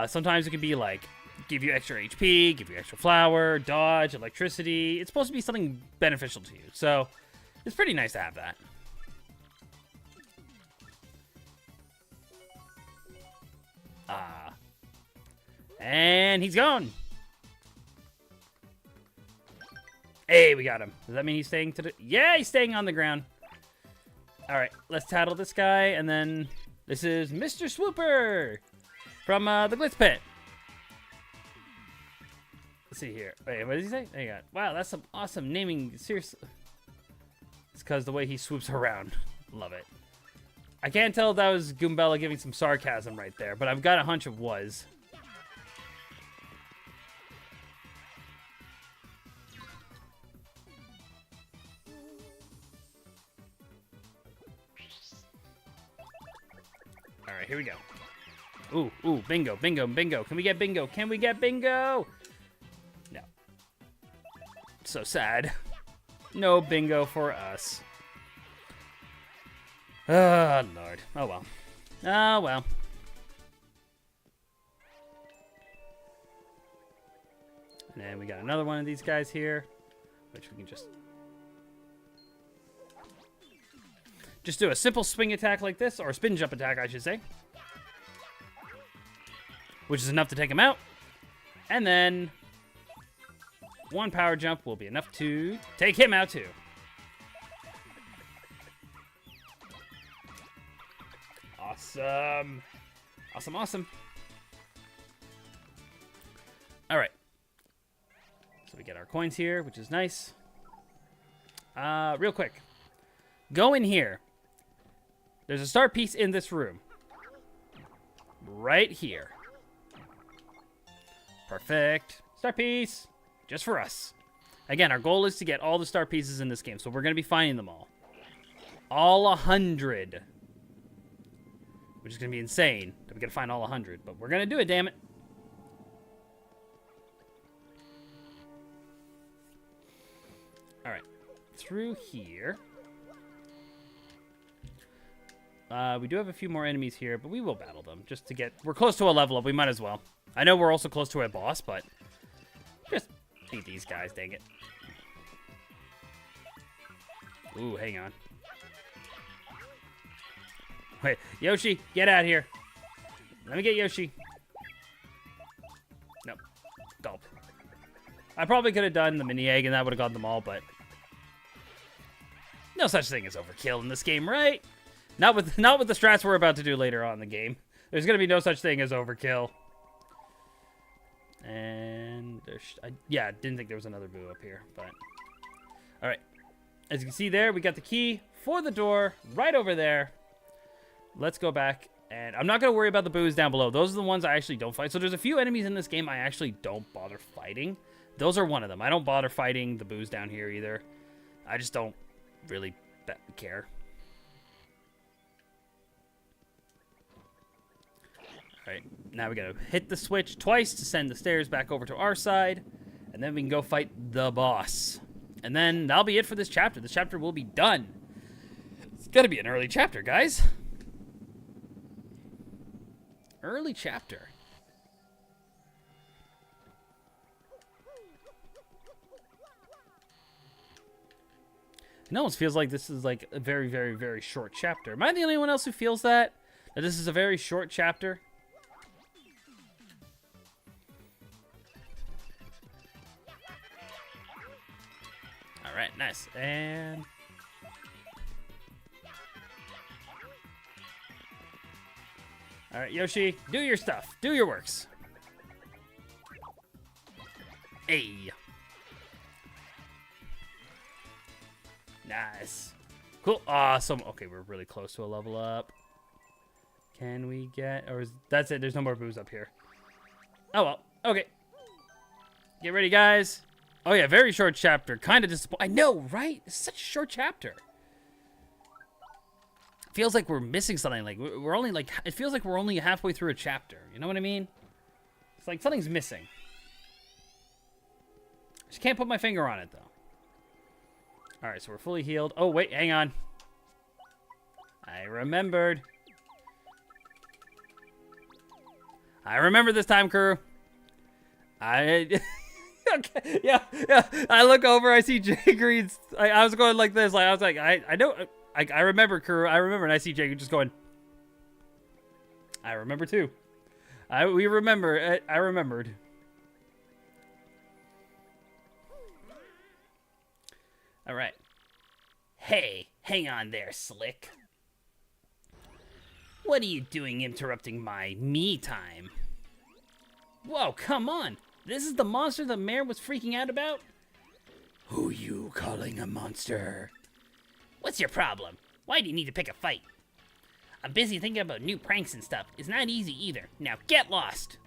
Sometimes it can be like, give you extra HP, give you extra flower, dodge, electricity. It's supposed to be something beneficial to you, so it's pretty nice to have that. And he's gone. Hey, we got him. Does that mean he's staying to the... Yeah, he's staying on the ground. All right, let's tattle this guy, and then this is Mr. Swooper. from the Glitz Pit. Let's see here. Wait, what did he say? Hang on. Wow, that's some awesome naming. Seriously. It's because the way he swoops around. Love it. I can't tell if that was Goombella giving some sarcasm right there, but I've got a hunch it was. All right, here we go. Ooh, bingo, bingo, bingo. Can we get bingo? Can we get bingo? No. So sad. No bingo for us. Oh, Lord. Oh, well. Oh, well. And then we got another one of these guys here, which we can just do a simple swing attack like this, or a spin jump attack, I should say. Which is enough to take him out. And then one power jump will be enough to take him out too. Awesome. Awesome, awesome. All right. So we get our coins here, which is nice. Real quick. Go in here. There's a start piece in this room. Right here. Perfect. Start piece. Just for us. Again, our goal is to get all the star pieces in this game, so we're going to be finding them all. All 100. Which is going to be insane that we got to find all 100. But we're going to do it, damn it. Alright. Through here. We do have a few more enemies here, but we will battle them just to get... We're close to a level up. We might as well. I know we're also close to a boss, but... Just beat these guys, dang it. Ooh, hang on. Wait, Yoshi, get out here. Let me get Yoshi. Nope. Gulp. I probably could have done the mini egg and that would have got them all, but... No such thing as overkill in this game, right? Not with the strats we're about to do later on in the game. There's going to be no such thing as overkill. And yeah, didn't think there was another boo up here, but all right. As you can see there, we got the key for the door right over there. Let's go back, and I'm not going to worry about the boos down below. Those are the ones I actually don't fight. So there's a few enemies in this game I actually don't bother fighting. Those are one of them. I don't bother fighting the boos down here either. I just don't really care. Alright, now we gotta hit the switch twice to send the stairs back over to our side, and then we can go fight the boss. And then that'll be it for this chapter. This chapter will be done. It's gotta be an early chapter, guys. Early chapter. It almost feels like this is like a very, very, very short chapter. Am I the only one else who feels that? That this is a very short chapter? Alright, nice. And... Alright, Yoshi, do your stuff. Do your works. Hey. Nice. Cool. Awesome. Okay, we're really close to a level up. Can we get... Or is... That's it. There's no more boos up here. Oh, well. Okay. Get ready, guys. Oh, yeah. Very short chapter. Kind of disappointing. I know, right? It's such a short chapter. Feels like we're missing something. Like, we're only, like... It feels like we're only halfway through a chapter. You know what I mean? It's like something's missing. Just can't put my finger on it, though. Alright, so we're fully healed. Oh, wait. Hang on. I remembered. I remember this time, Kuuru. Okay, yeah. I look over, I see Jay Green's. I was going like this. Like I was like, I know. I remember, Kuuru. I remember, and I see Jay just going. I remember too. We remember. I remembered. All right. Hey, hang on there, Slick. What are you doing interrupting my me time? Whoa, come on! This is the monster the mayor was freaking out about? Who you calling a monster? What's your problem? Why do you need to pick a fight? I'm busy thinking about new pranks and stuff. It's not easy either. Now get lost!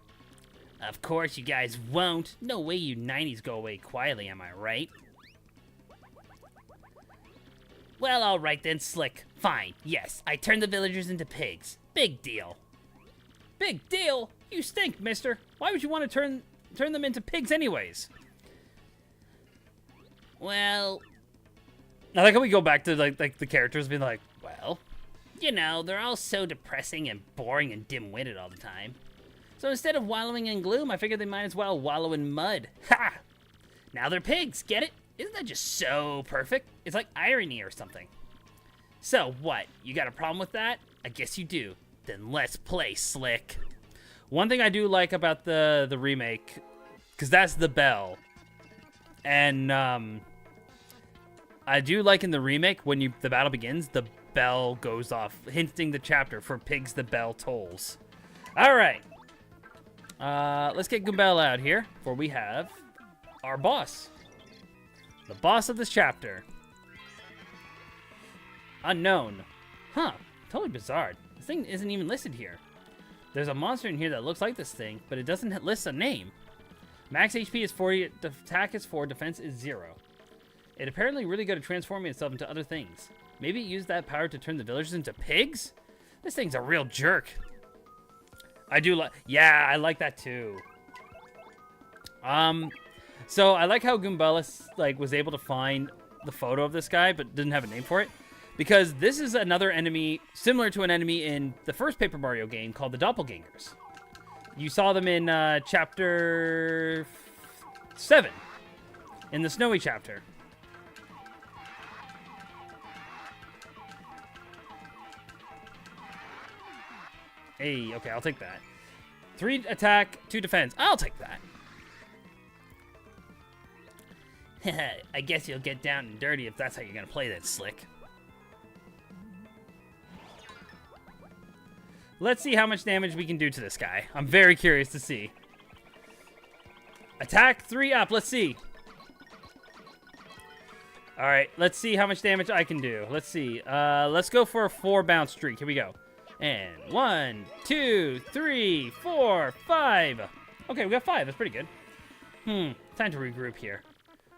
Of course you guys won't. No way you 90s go away quietly, am I right? Well, alright then, Slick. Fine, yes, I turned the villagers into pigs. Big deal. Big deal? You stink, mister. Why would you want to turn them into pigs anyways? Well, I like how we go back to like the characters being like, well, you know, they're all so depressing and boring and dim-witted all the time. So instead of wallowing in gloom, I figured they might as well wallow in mud. Ha! Now they're pigs, get it? Isn't that just so perfect? It's like irony or something. So what, you got a problem with that? I guess you do. Then let's play, Slick. One thing I do like about the remake, because that's the bell. And I do like in the remake, when the battle begins, the bell goes off, hinting the chapter, for pigs the bell tolls. Alright. Let's get Goombella out here, for we have our boss. The boss of this chapter. Unknown. Huh, totally bizarre. This thing isn't even listed here. There's a monster in here that looks like this thing, but it doesn't list a name. Max HP is 40, attack is 4, defense is 0. It apparently really good at transforming itself into other things. Maybe it used that power to turn the villagers into pigs? This thing's a real jerk. I do like, yeah, I like that too. So I like how Goombella was able to find the photo of this guy, but didn't have a name for it. Because this is another enemy, similar to an enemy in the first Paper Mario game called the Doppelgangers. You saw them in chapter 7, in the snowy chapter. Hey, okay, I'll take that. 3 attack, 2 defense. I'll take that. I guess you'll get down and dirty if that's how you're gonna play that, Slick. Let's see how much damage we can do to this guy. I'm very curious to see. Attack 3 up. Let's see. All right, let's see how much damage I can do. Let's see. Let's go for a 4 bounce streak. Here we go. And 1, 2, 3, 4, 5. Okay, we got 5. That's pretty good. Time to regroup here.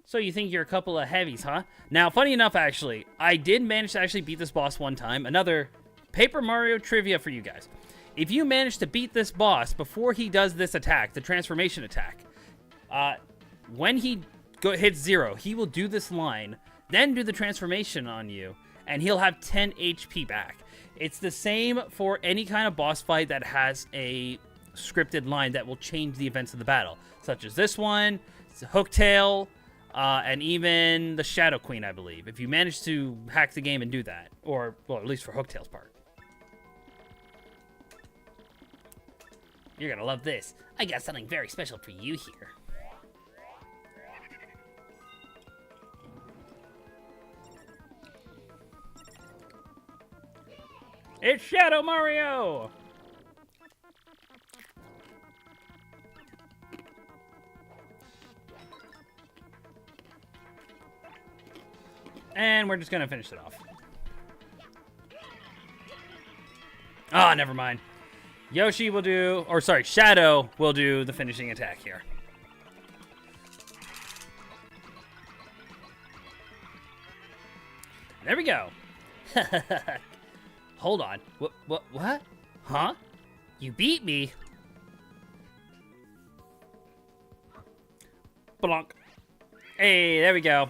So you think you're a couple of heavies, huh? Now, funny enough, actually, I did manage to actually beat this boss one time. Another Paper Mario trivia for you guys. If you manage to beat this boss before he does this attack, the transformation attack, when he hits 0, he will do this line, then do the transformation on you, and he'll have 10 HP back. It's the same for any kind of boss fight that has a scripted line that will change the events of the battle, such as this one, Hooktail, and even the Shadow Queen, I believe. If you manage to hack the game and do that, or, well, at least for Hooktail's part. You're gonna love this. I got something very special for you here. It's Shadow Mario! And we're just gonna finish it off. Ah, never mind. Yoshi will do, or sorry, Shadow will do the finishing attack here. There we go. Hold on. What? Huh? You beat me? Blonk. Hey, there we go.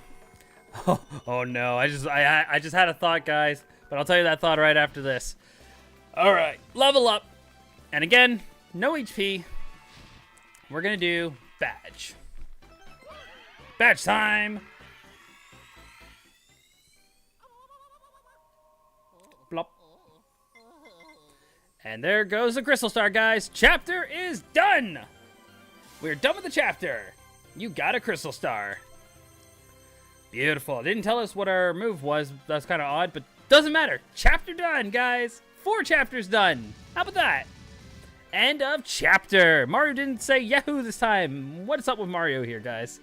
Oh no, I just had a thought, guys, but I'll tell you that thought right after this. All right, level up. And again, no HP. We're gonna do badge. Badge time. Blop. And there goes the Crystal Star, guys. Chapter is done. We're done with the chapter. You got a Crystal Star. Beautiful. Didn't tell us what our move was. That's kind of odd, but doesn't matter. Chapter done, guys. 4 chapters done. How about that? End of chapter. Mario didn't say Yahoo this time. What's up with Mario here, guys?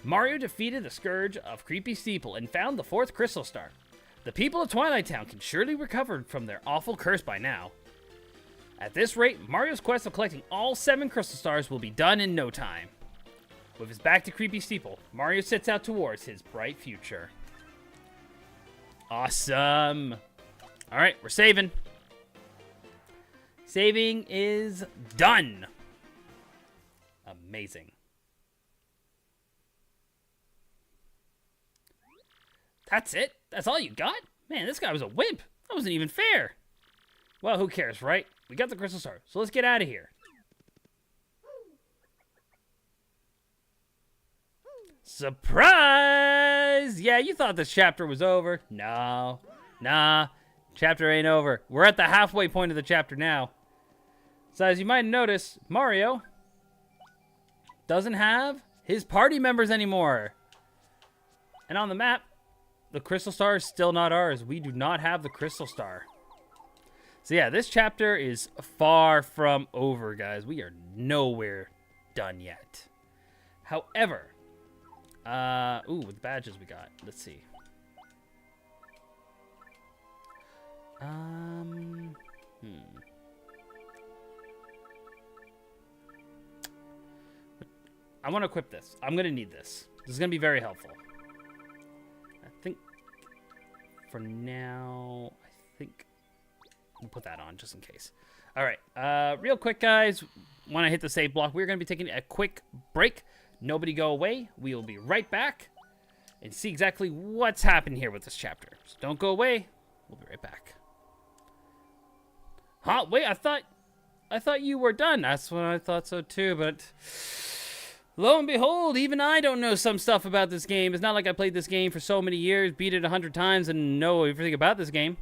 Mario defeated the Scourge of Creepy Steeple and found the 4th Crystal Star. The people of Twilight Town can surely recover from their awful curse by now. At this rate, Mario's quest of collecting all 7 Crystal Stars will be done in no time. With his back to Creepy Steeple, Mario sets out towards his bright future. Awesome. All right, we're saving. Saving is done. Amazing. That's it? That's all you got? Man, this guy was a wimp. That wasn't even fair. Well, who cares, right? We got the Crystal Star, so let's get out of here. Surprise! Yeah, you thought this chapter was over. No. Nah. Chapter ain't over. We're at the halfway point of the chapter now. So as you might notice, Mario doesn't have his party members anymore. And on the map, the Crystal Star is still not ours. We do not have the Crystal Star. So yeah, this chapter is far from over, guys. We are nowhere done yet. However, with the badges we got, let's see. I want to equip this. I'm going to need this. This is going to be very helpful. I think for now, we'll put that on just in case. All right. Real quick, guys. Want to hit the save block. We're going to be taking a quick break. Nobody go away. We will be right back and see exactly what's happened here with this chapter. So don't go away. We'll be right back. Huh? Wait, I thought you were done. That's what I thought so too, but lo and behold, even I don't know some stuff about this game. It's not like I played this game for so many years, beat it 100 times, and know everything about this game.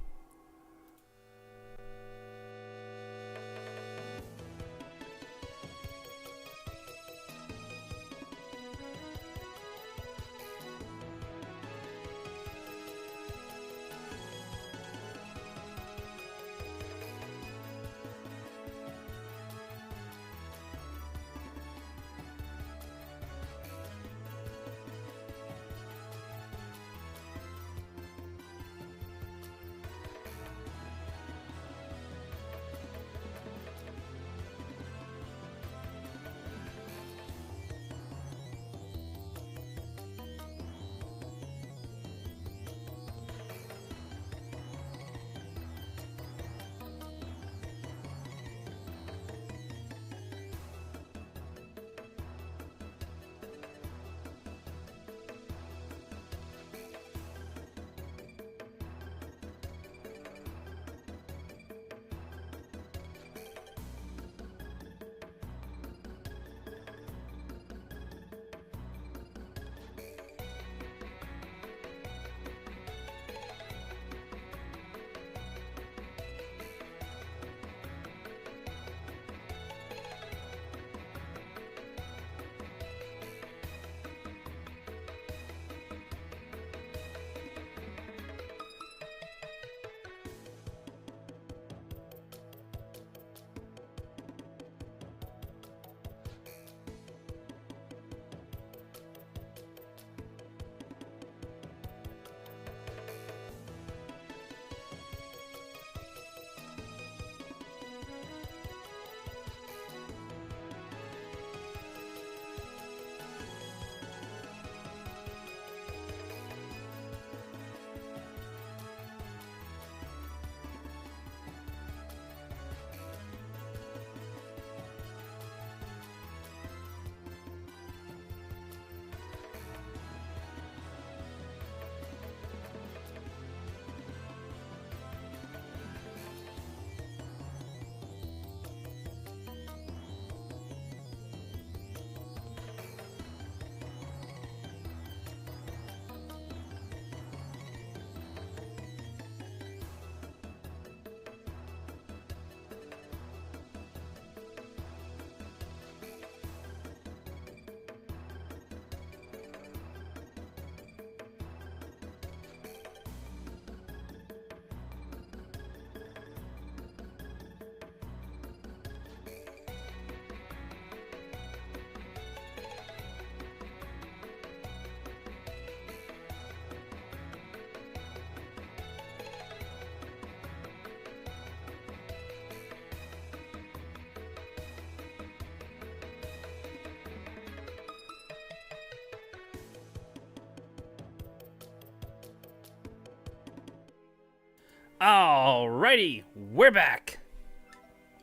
Alrighty, we're back.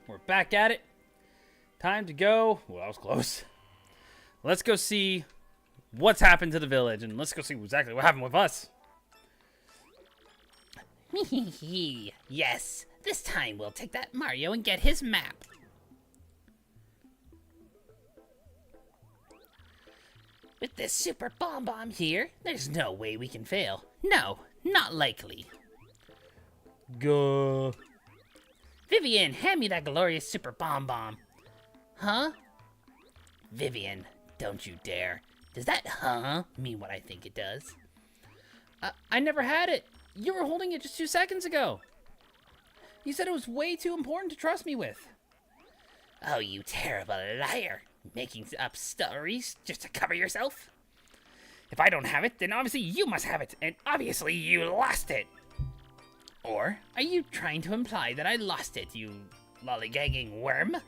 We're back at it. Time to go. Well, that was close. Let's go see what's happened to the village, and let's go see exactly what happened with us. Yes, this time we'll take that Mario and get his map. With this super bomb here, there's no way we can fail. No, not likely. Go. Vivian, hand me that glorious super bomb. Huh? Vivian, don't you dare. Does that mean what I think it does? I never had it. You were holding it just 2 seconds ago. You said it was way too important to trust me with. Oh, you terrible liar. Making up stories just to cover yourself? If I don't have it, then obviously you must have it, and obviously you lost it. Or are you trying to imply that I lost it, you lollygagging worm?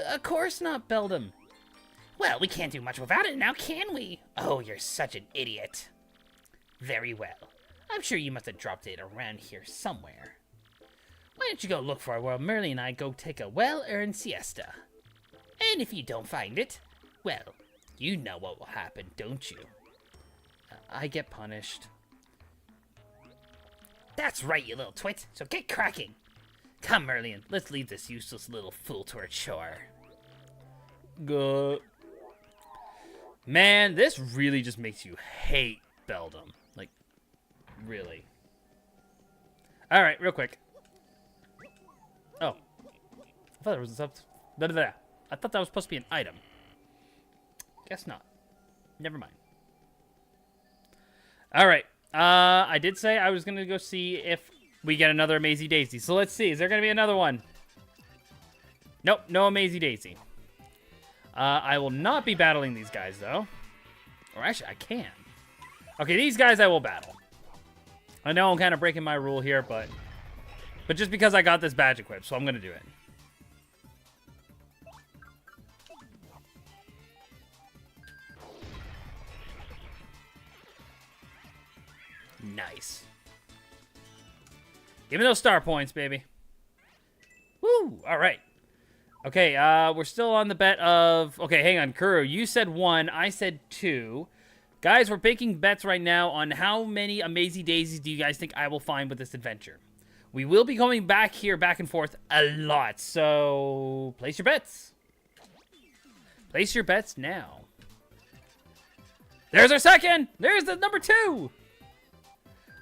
Of course not, Beldam. Well, we can't do much without it now, can we? Oh, you're such an idiot. Very well. I'm sure you must have dropped it around here somewhere. Why don't you go look for it while Merly and I go take a well-earned siesta? And if you don't find it, well, you know what will happen, don't you? I get punished. That's right, you little twit, so get cracking. Come, Merlian, let's leave this useless little fool to her chore. Go. Man, this really just makes you hate Beldam. Like, really. Alright, real quick. Oh. I thought there was I thought that was supposed to be an item. Guess not. Never mind. Alright. I did say I was going to go see if we get another Amazy Daisy. So let's see. Is there going to be another one? Nope. No Amazy Daisy. I will not be battling these guys, though. Or actually, I can. Okay, these guys I will battle. I know I'm kind of breaking my rule here, but just because I got this badge equipped, so I'm going to do it. Nice. Give me those star points, baby. Woo! All right. Okay, we're still on the bet of... Okay, hang on, Kuuru. You said 1. I said 2. Guys, we're making bets right now on how many Amazy Daisies do you guys think I will find with this adventure. We will be going back here, back and forth a lot. So, place your bets. Place your bets now. There's our second. There's the number 2.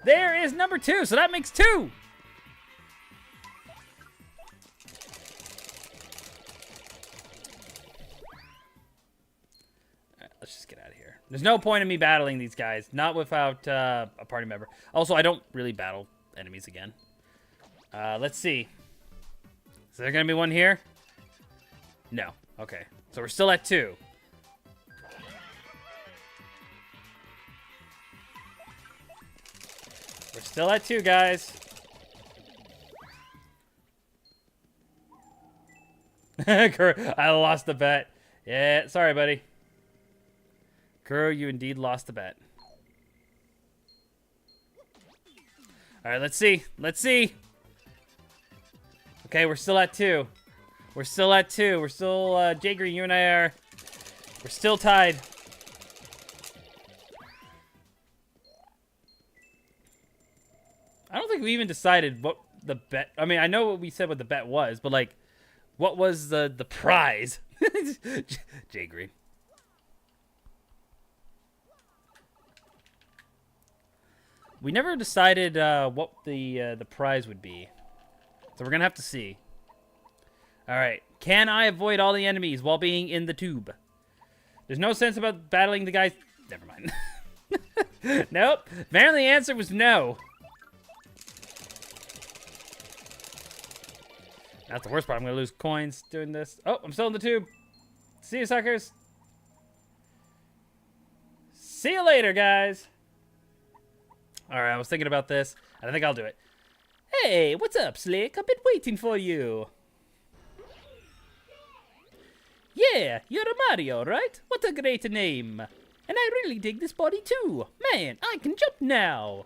There is number 2, so that makes 2. All right, let's just get out of here. There's no point in me battling these guys, not without a party member. Also, I don't really battle enemies again. Let's see. Is there going to be one here? No. Okay. So we're still at 2. We're still at 2, guys. I lost the bet. Yeah, sorry, buddy. Kuuru, you indeed lost the bet. All right, let's see. Let's see. Okay, we're still at 2. We're still at 2. We're still, Jay Green, you and I are... We're still tied. I don't think we even decided what the bet... I mean, I know what we said what the bet was, but, like, what was the prize? Jay Green. We never decided what the prize would be. So we're going to have to see. All right. Can I avoid all the enemies while being in the tube? There's no sense about battling the guys... Never mind. Nope. Apparently the answer was no. That's the worst part. I'm going to lose coins doing this. Oh, I'm still in the tube. See you, suckers. See you later, guys. All right, I was thinking about this, and I think I'll do it. Hey, what's up, Slick? I've been waiting for you. Yeah, you're a Mario, right? What a great name. And I really dig this body, too. Man, I can jump now.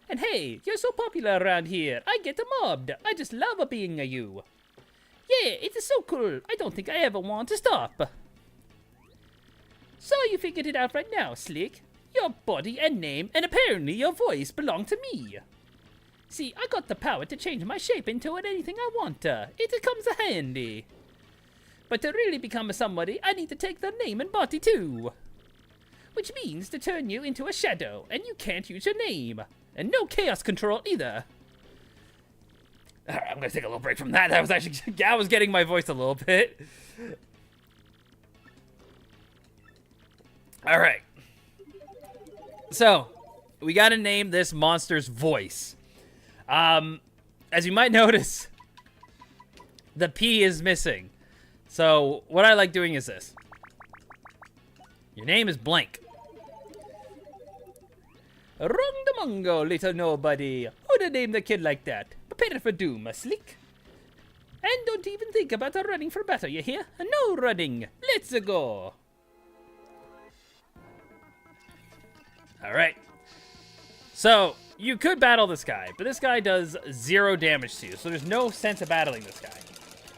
And hey, you're so popular around here. I get mobbed. I just love being you. Yeah, it is so cool. I don't think I ever want to stop. So you figured it out right now, Slick. Your body and name and apparently your voice belong to me. See, I got the power to change my shape into anything I want. It comes handy. But to really become somebody, I need to take their name and body too. Which means to turn you into a shadow, and you can't use your name. And no chaos control either. Alright, I'm gonna take a little break from that. That was actually, I was getting my voice a little bit. Alright. So, we gotta name this monster's voice. As you might notice, the P is missing. So, what I like doing is this. Your name is blank. Wrong the Mungo, little nobody. Who'd name the kid like that? Prepare for doom, Slick. And don't even think about running for battle, you hear? No running. Let's go. Alright. So, you could battle this guy, but this guy does 0 damage to you, so there's no sense of battling this guy.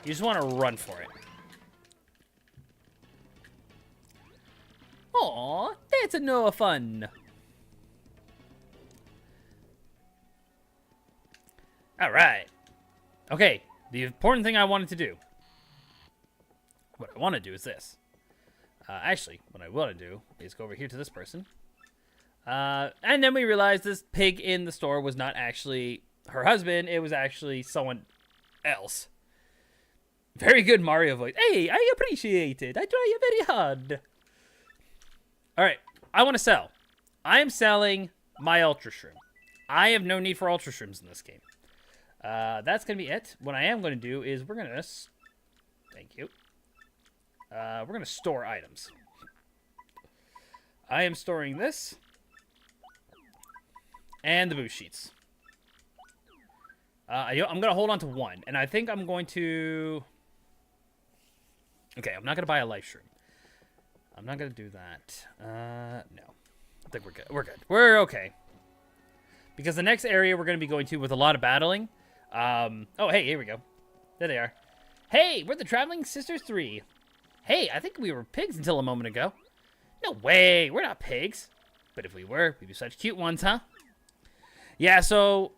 You just want to run for it. Aw, that's no fun. Alright. Okay, the important thing I wanted to do. What I want to do is this. Actually, what I want to do is go over here to this person. And then we realized this pig in the store was not actually her husband. It was actually someone else. Very good Mario voice. Hey, I appreciate it. I try very hard. Alright, I want to sell. I am selling my Ultra Shroom. I have no need for Ultra Shrooms in this game. That's going to be it. What I am going to do is we're going to... Thank you. We're going to store items. I am storing this. And the boost sheets. I'm going to hold on to one. And I think I'm going to... Okay, I'm not going to buy a life shroom. I'm not going to do that. No. I think we're good. We're good. We're okay. Because the next area we're going to be going to with a lot of battling... oh, hey, here we go. There they are. Hey, we're the Traveling Sisters 3. Hey, I think we were pigs until a moment ago. No way, we're not pigs. But if we were, we'd be such cute ones, huh? Yeah, so...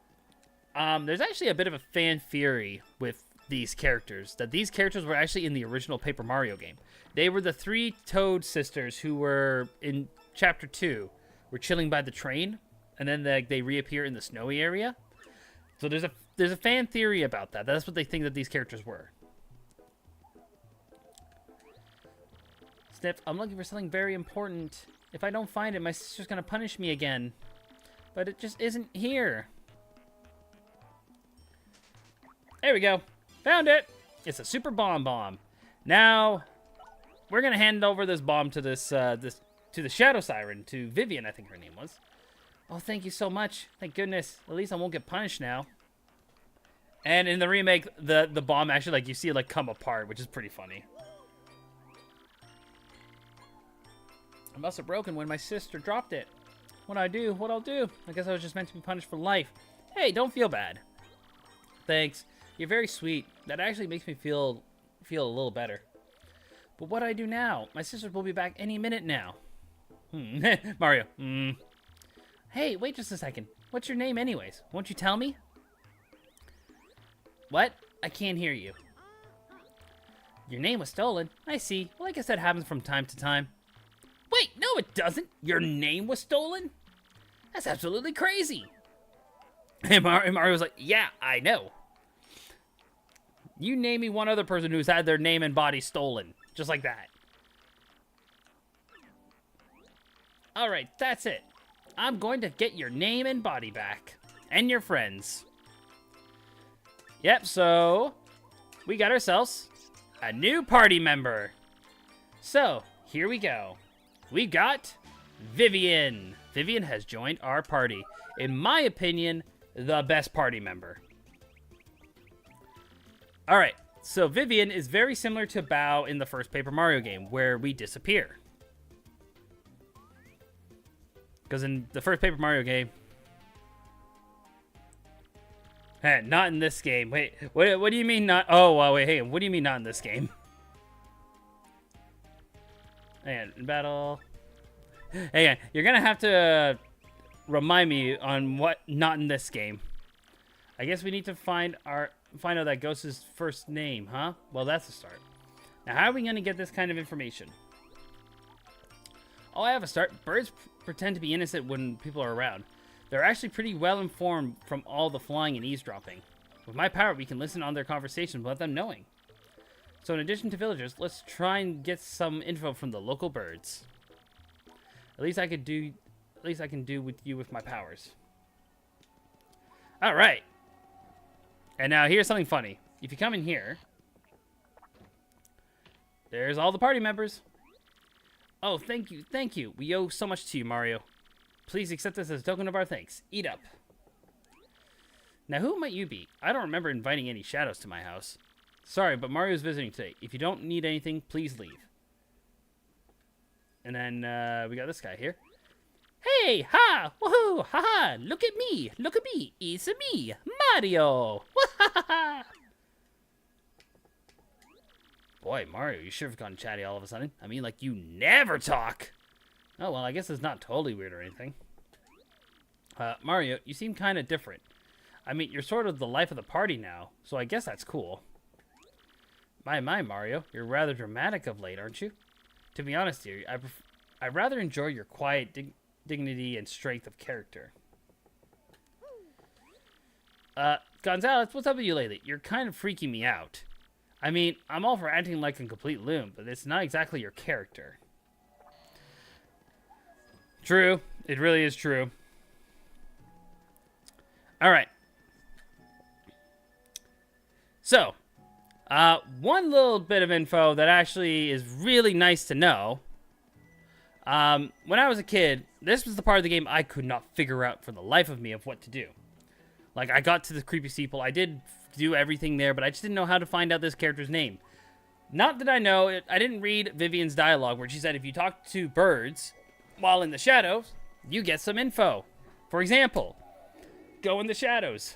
there's actually a bit of a fan theory with these characters. That these characters were actually in the original Paper Mario game. They were the 3 Toad sisters who were, in Chapter 2, were chilling by the train. And then they reappear in the snowy area. So there's a fan theory about that. That's what they think that these characters were. Sniff, I'm looking for something very important. If I don't find it, my sister's gonna punish me again. But it just isn't here. There we go. Found it. It's a super bomb. Now, we're gonna hand over this bomb to to the Shadow Siren, to Vivian, I think her name was. Oh, thank you so much. Thank goodness. At least I won't get punished now. And in the remake, the bomb actually, like, you see it, like, come apart, which is pretty funny. I must have broken when my sister dropped it. What'll I do? I guess I was just meant to be punished for life. Hey, don't feel bad. Thanks. You're very sweet. That actually makes me feel a little better. But what do I do now? My sister will be back any minute now. Mario. Hey, wait just a second. What's your name anyways? Won't you tell me? What? I can't hear you. Your name was stolen. I see. Well, I guess that happens from time to time. Wait, no it doesn't. Your name was stolen? That's absolutely crazy. And Mario was like, yeah, I know. You name me one other person who's had their name and body stolen. Just like that. Alright, that's it. I'm going to get your name and body back. And your friends. Yep, so... we got ourselves a new party member. So, here we go. We got Vivian. Vivian has joined our party. In my opinion, the best party member. Alright, so Vivian is very similar to Bao in the first Paper Mario game, where we disappear. Because in the first Paper Mario game, Not in this game. Wait, what do you mean not? Oh, well, wait, hey, what do you mean not in this game? Hang on, in battle. Hang on, you're gonna have to remind me on what not in this game. I guess we need to find out that Ghost's first name, huh? Well, that's a start. Now, how are we gonna get this kind of information? Oh, I have a start. Birds pretend to be innocent when people are around. They're actually pretty well informed from all the flying and eavesdropping. With my power, we can listen on their conversations without them knowing. So in addition to villagers, let's try and get some info from the local birds. At least I can do with you with my powers. All right. And now here's something funny. If you come in here, there's all the party members. Oh, thank you, thank you. We owe so much to you, Mario. Please accept this as a token of our thanks. Eat up. Now, who might you be? I don't remember inviting any shadows to my house. Sorry, but Mario's visiting today. If you don't need anything, please leave. And then we got this guy here. Hey, ha, woohoo, ha ha, look at me, it's me, Mario. Boy, Mario, you sure have gone chatty all of a sudden. I mean, like, you never talk. Oh, well, I guess it's not totally weird or anything. Mario, you seem kind of different. I mean, you're sort of the life of the party now, so I guess that's cool. My, Mario, you're rather dramatic of late, aren't you? To be honest here, I rather enjoy your quiet dignity and strength of character. Gonzalez, what's up with you lately? You're kind of freaking me out. I mean, I'm all for acting like a complete loon, but it's not exactly your character. True. It really is true. All right. So, one little bit of info that actually is really nice to know. When I was a kid, this was the part of the game I could not figure out for the life of me of what to do. Like, I got to the creepy steeple. I did do everything there, but I just didn't know how to find out this character's name. Not that I know it. I didn't read Vivian's dialogue where she said if you talk to birds while in the shadows, you get some info. For example, go in the shadows.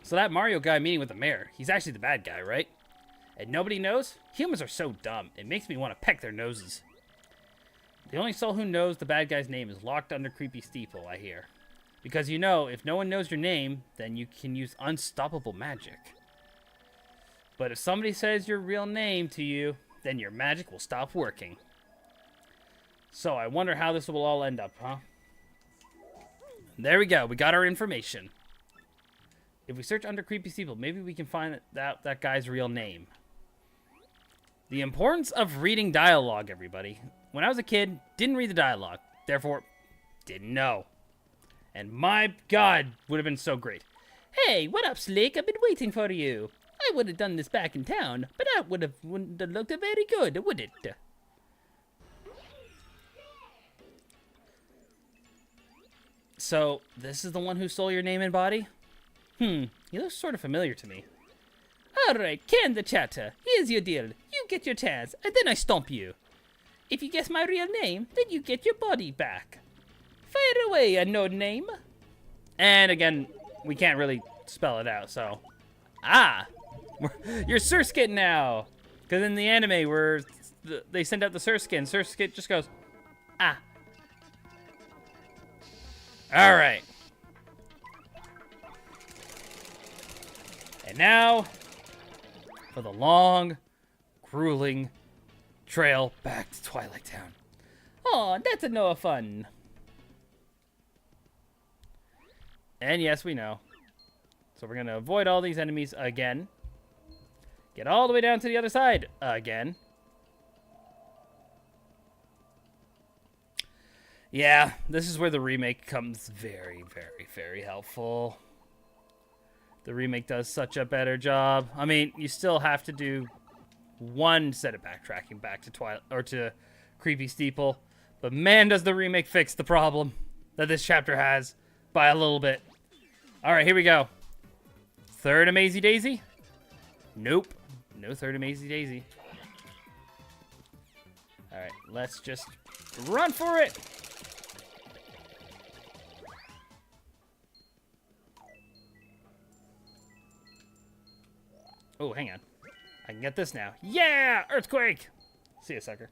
So that Mario guy meeting with the mayor, he's actually the bad guy, right? And nobody knows? Humans are so dumb. It makes me want to peck their noses. The only soul who knows the bad guy's name is locked under creepy steeple, I hear. Because you know, if no one knows your name, then you can use unstoppable magic. But if somebody says your real name to you, then your magic will stop working. So I wonder how this will all end up, huh? There we go. We got our information. If we search under creepy steeple, maybe we can find that guy's real name. The importance of reading dialogue, everybody. When I was a kid, didn't read the dialogue. Therefore, didn't know. And my God, would have been so great. Hey, what up, Slick? I've been waiting for you. I would have done this back in town, but that wouldn't have looked very good, would it? So, this is the one who stole your name and body? He looks sort of familiar to me. Alright, can the chatter. Here's your deal. You get your chance, and then I stomp you. If you guess my real name, then you get your body back. Fire away, unknown name. And again, we can't really spell it out, so... Ah! You're Surskit now! Because in the anime, where they send out the Surskit, and Surskit just goes, ah. Alright. And now, for the long, grueling trail back to Twilight Town. Oh, that's a no fun. And yes, we know. So we're going to avoid all these enemies again. Get all the way down to the other side again. Yeah, this is where the remake comes very, very, very helpful. The remake does such a better job. I mean, you still have to do one set of backtracking back to Twilight or to Creepy Steeple, but man, does the remake fix the problem that this chapter has by a little bit. All right, here we go. Third Amazy Daisy? Nope, no third Amazy Daisy. All right, let's just run for it. Oh, hang on. I can get this now. Yeah! Earthquake! See ya, sucker.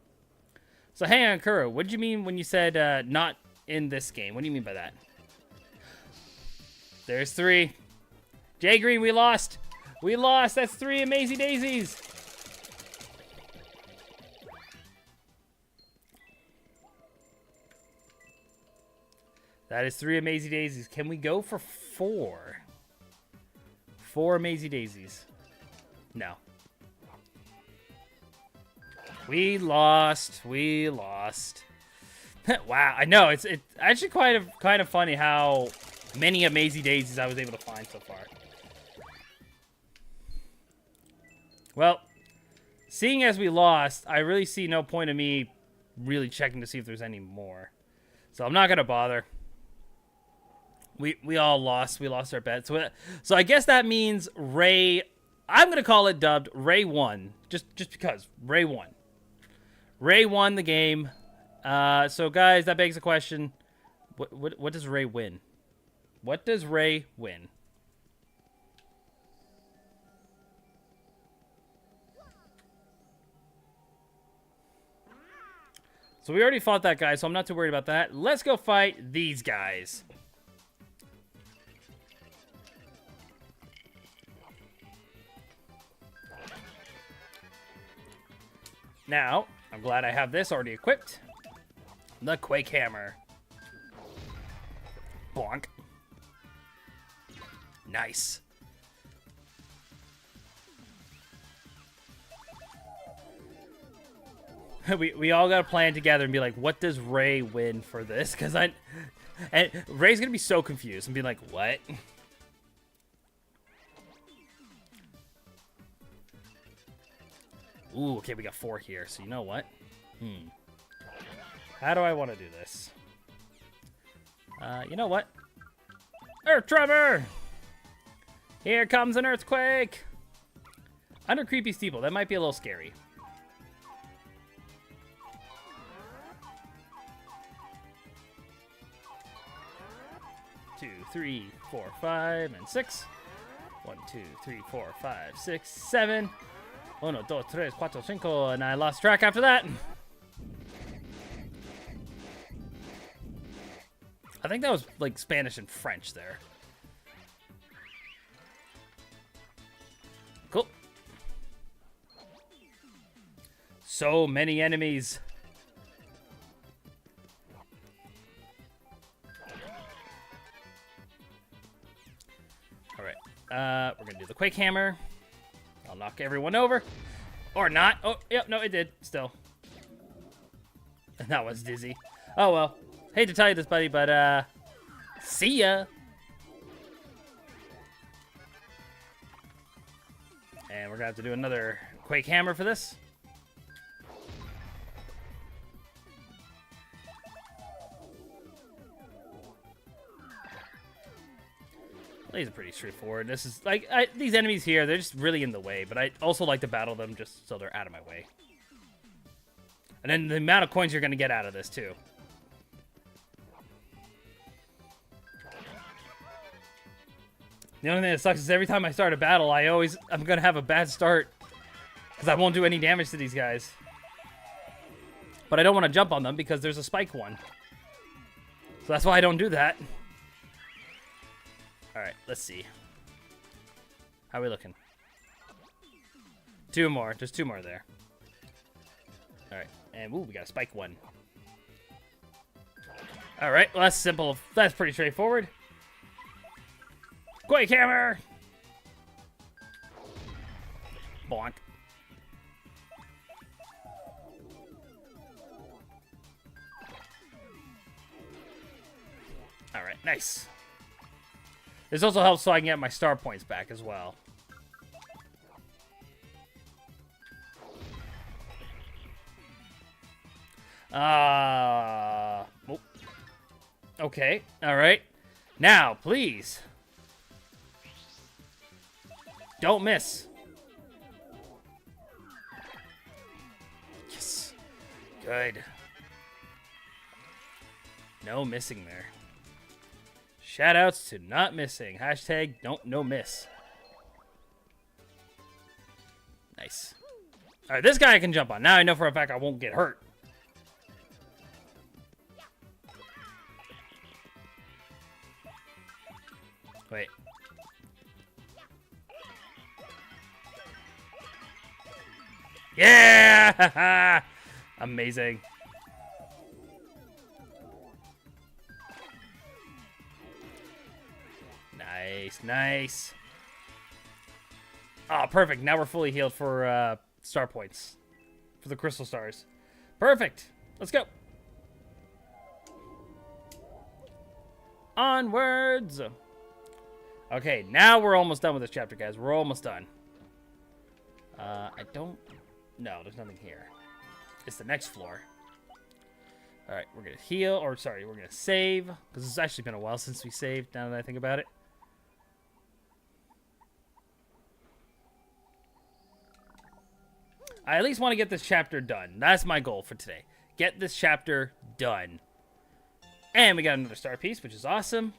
So hang on, Kuuru. What did you mean when you said not in this game? What do you mean by that? There's 3. Jay Green, we lost. We lost. That's 3 Amazing Daisies. That is 3 Amazing Daisies. Can we go for 4? 4 Amazing Daisies. No. We lost. We lost. Wow, I know it's actually kind of funny how many Amazing Daisies I was able to find so far. Well, seeing as we lost, I really see no point in me really checking to see if there's any more. So I'm not gonna bother. We all lost. We lost our bet. So I guess that means Ray. I'm gonna call it dubbed Ray won. Just because Ray won. Ray won the game. So guys, that begs the question: what does Ray win? What does Ray win? So we already fought that guy, so I'm not too worried about that. Let's go fight these guys. Now, I'm glad I have this already equipped. The Quake Hammer. Bonk. Nice. we all got to plan together and be like, what does Ray win for this? Because and Ray's going to be so confused and be like, what? Ooh, okay, we got 4 here. So you know what? How do I want to do this? You know what? Earth Tremor! Here comes an earthquake! Under creepy steeple. That might be a little scary. Two, 3, 4, 5, and 6. 1, 2, 3, 4, 5, 6, 7. 1, 2, 3, 4, 5, and I lost track after that. I think that was like Spanish and French there. Cool. So many enemies. All right. We're gonna do the Quake Hammer. I'll knock everyone over. Or not. Oh, yep, no, it did. Still. That was dizzy. Oh, well. Hate to tell you this, buddy, but, see ya. And we're gonna have to do another Quake Hammer for this. These are pretty straightforward. This is like these enemies here, they're just really in the way, but I also like to battle them just so they're out of my way. And then the amount of coins you're going to get out of this too. The only thing that sucks is every time I start a battle, I'm going to have a bad start because I won't do any damage to these guys. But I don't want to jump on them because there's a spike one. So that's why I don't do that. Alright, let's see. How are we looking? 2 more. Just 2 more there. Alright. And, ooh, we got a spike one. Alright, well, that's simple. That's pretty straightforward. Quake Hammer! Bonk. Alright, nice. This also helps so I can get my star points back as well. Oh. Okay, alright. Now, please. Don't miss. Yes. Good. No missing there. Shoutouts to not missing. Hashtag don't no miss. Nice. All right, this guy I can jump on. Now I know for a fact I won't get hurt. Wait. Yeah! Amazing. Nice, nice. Oh, perfect. Now we're fully healed for star points. For the crystal stars. Perfect. Let's go. Onwards. Okay, now we're almost done with this chapter, guys. We're almost done. I don't... No, there's nothing here. It's the next floor. Alright, we're going to heal. Or, sorry, we're going to save. Because it's actually been a while since we saved, now that I think about it. I at least want to get this chapter done. That's my goal for today. Get this chapter done. And we got another star piece, which is awesome.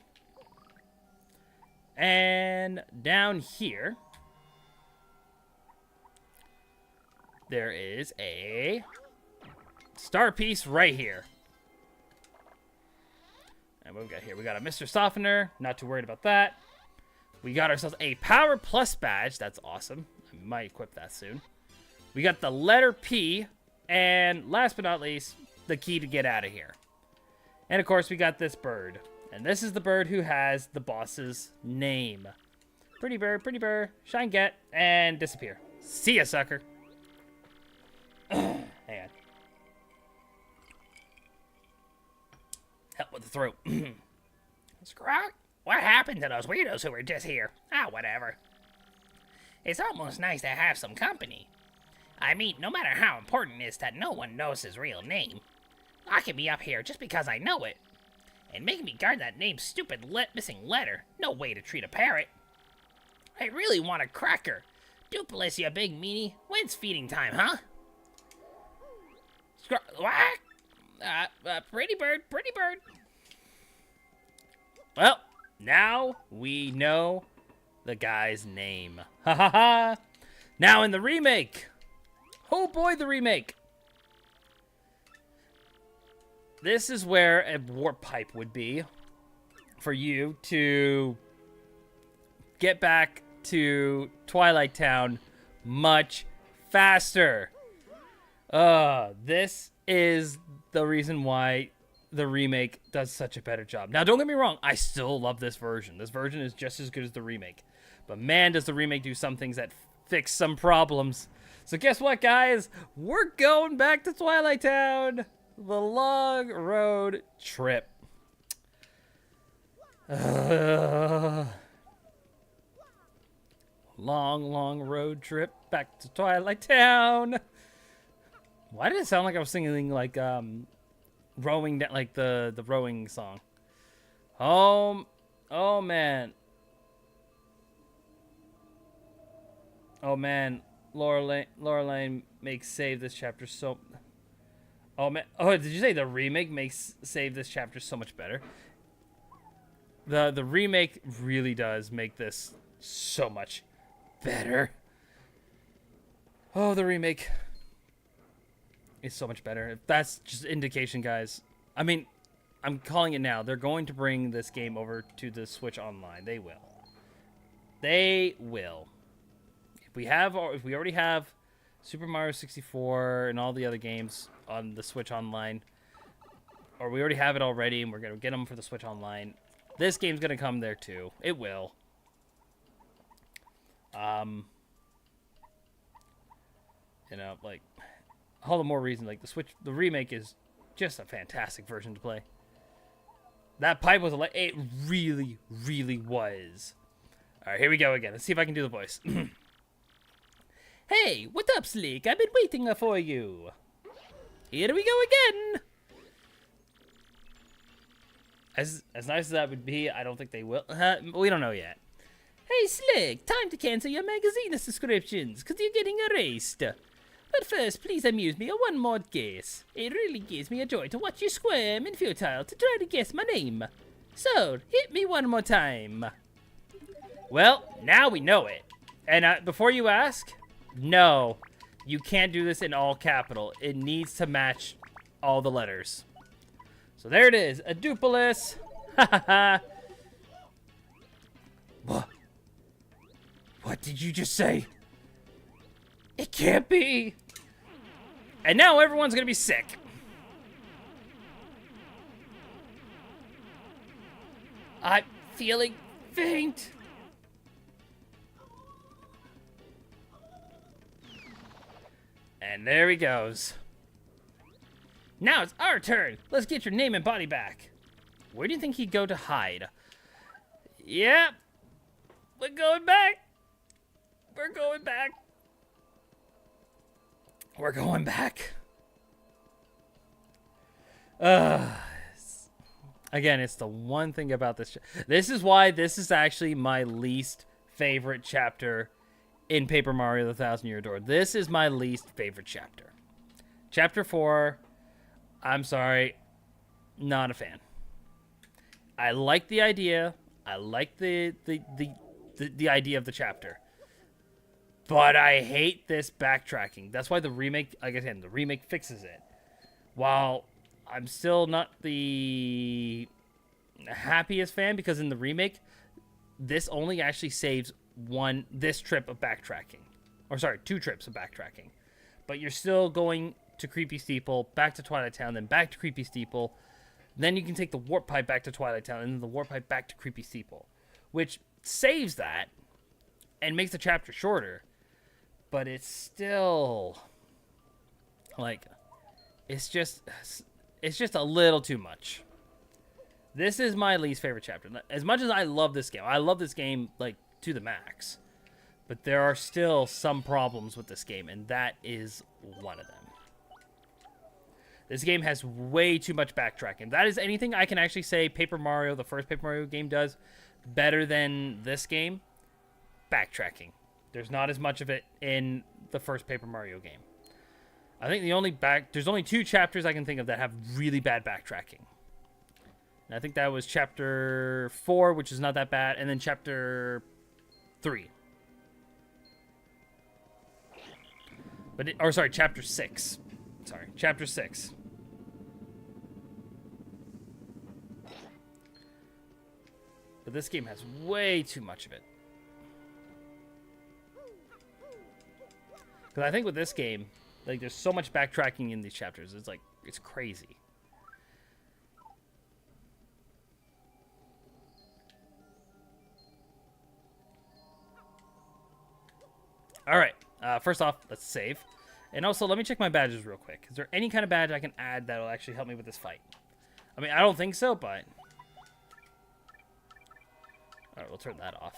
And down here, there is a star piece right here. And what we got here? We got a Mr. Softener. Not too worried about that. We got ourselves a Power Plus badge. That's awesome. I might equip that soon. We got the letter P. And last but not least, the key to get out of here. And of course, we got this bird. And this is the bird who has the boss's name. Pretty bird, shine, get, and disappear. See ya, sucker. Hang on. Help with the throat. Scrog, what happened to those weirdos who were just here? Ah, whatever. It's almost nice to have some company. I mean, no matter how important it is that no one knows his real name, I can be up here just because I know it. And making me guard that name's stupid missing letter. No way to treat a parrot. I really want a cracker. Do bless you, big meanie. When's feeding time, huh? What? Pretty bird. Well, now we know the guy's name. Ha ha ha. Now in the remake. Oh boy, the remake. This is where a warp pipe would be for you to get back to Twilight Town much faster. This is the reason why the remake does such a better job. Now, don't get me wrong. I still love this version. This version is just as good as the remake. But man, does the remake do some things that fix some problems. So guess what, guys? We're going back to Twilight Town. The long road trip. Long road trip back to Twilight Town. Why did it sound like I was singing like rowing down, like the rowing song? Oh man. Oh man, Lorelei makes save this chapter so. Oh man! Oh, did you say the remake makes save this chapter so much better? The remake really does make this so much better. Oh, the remake is so much better. That's just indication, guys. I mean, I'm calling it now. They're going to bring this game over to the Switch Online. They will. They will. If we already have Super Mario 64 and all the other games on the Switch Online, or we already have it already and we're going to get them for the Switch Online, this game's going to come there too. It will. You know, like, all the more reason, like, the remake is just a fantastic version to play. That pipe was it really, really was. Alright, here we go again. Let's see if I can do the voice. Hey, what up, Slick? I've been waiting for you. Here we go again. As nice as that would be, I don't think they will. We don't know yet. Hey, Slick, time to cancel your magazine subscriptions, because you're getting erased. But first, please amuse me one more guess. It really gives me a joy to watch you squirm and futile to try to guess my name. So, hit me one more time. Well, now we know it. And before you ask, No, you can't do this in all capital. It needs to match all the letters. So there it is, Adupolis. Ha ha ha. What did you just say? It can't be. And now everyone's gonna be sick. I'm feeling faint. And there he goes. Now it's our turn. Let's get your name and body back. Where do you think he'd go to hide? Yep. We're going back. We're going back. We're going back. Again, it's the one thing about this. This is why this is actually my least favorite chapter in Paper Mario: The Thousand Year Door. This is my least favorite chapter. Chapter 4, I'm sorry, not a fan. I like the idea. I like the idea of the chapter. But I hate this backtracking. That's why the remake, like I said, the remake fixes it. While I'm still not the happiest fan, because in the remake, this only actually saves this trip of backtracking. Or sorry, 2 trips of backtracking. But you're still going to Creepy Steeple, back to Twilight Town, then back to Creepy Steeple. Then you can take the Warp Pipe back to Twilight Town, and then the Warp Pipe back to Creepy Steeple. Which saves that, and makes the chapter shorter. But it's still, like, it's just a little too much. This is my least favorite chapter. As much as I love this game, like, to the max. But there are still some problems with this game, and that is one of them. This game has way too much backtracking. That is anything I can actually say Paper Mario, the first Paper Mario game, does better than this game. Backtracking. There's not as much of it in the first Paper Mario game. I think there's only 2 chapters I can think of that have really bad backtracking. And I think that was chapter 4, which is not that bad, and then chapter 3. Chapter 6. Sorry, chapter 6. But this game has way too much of it. Because I think with this game, like, there's so much backtracking in these chapters. It's like, it's crazy. All right. First off, let's save. And also, let me check my badges real quick. Is there any kind of badge I can add that will actually help me with this fight? I mean, I don't think so, but... All right, we'll turn that off.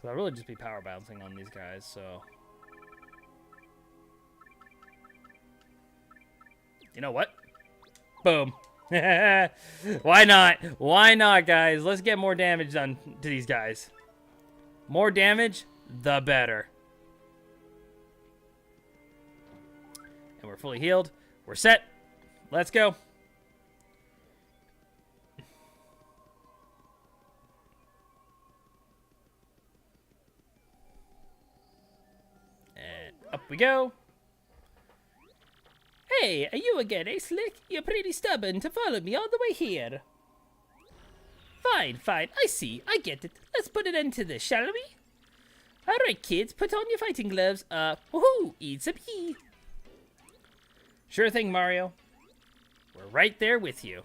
I'll really just be power bouncing on these guys, so... You know what? Boom. Why not? Why not, guys? Let's get more damage done to these guys. More damage, the better. And we're fully healed. We're set. Let's go. Up we go. Hey, are you again, eh, Slick? You're pretty stubborn to follow me all the way here. Fine, fine. I see. I get it. Let's put an end to this, shall we? All right, kids. Put on your fighting gloves. Woohoo! Eat some pee. Sure thing, Mario. We're right there with you.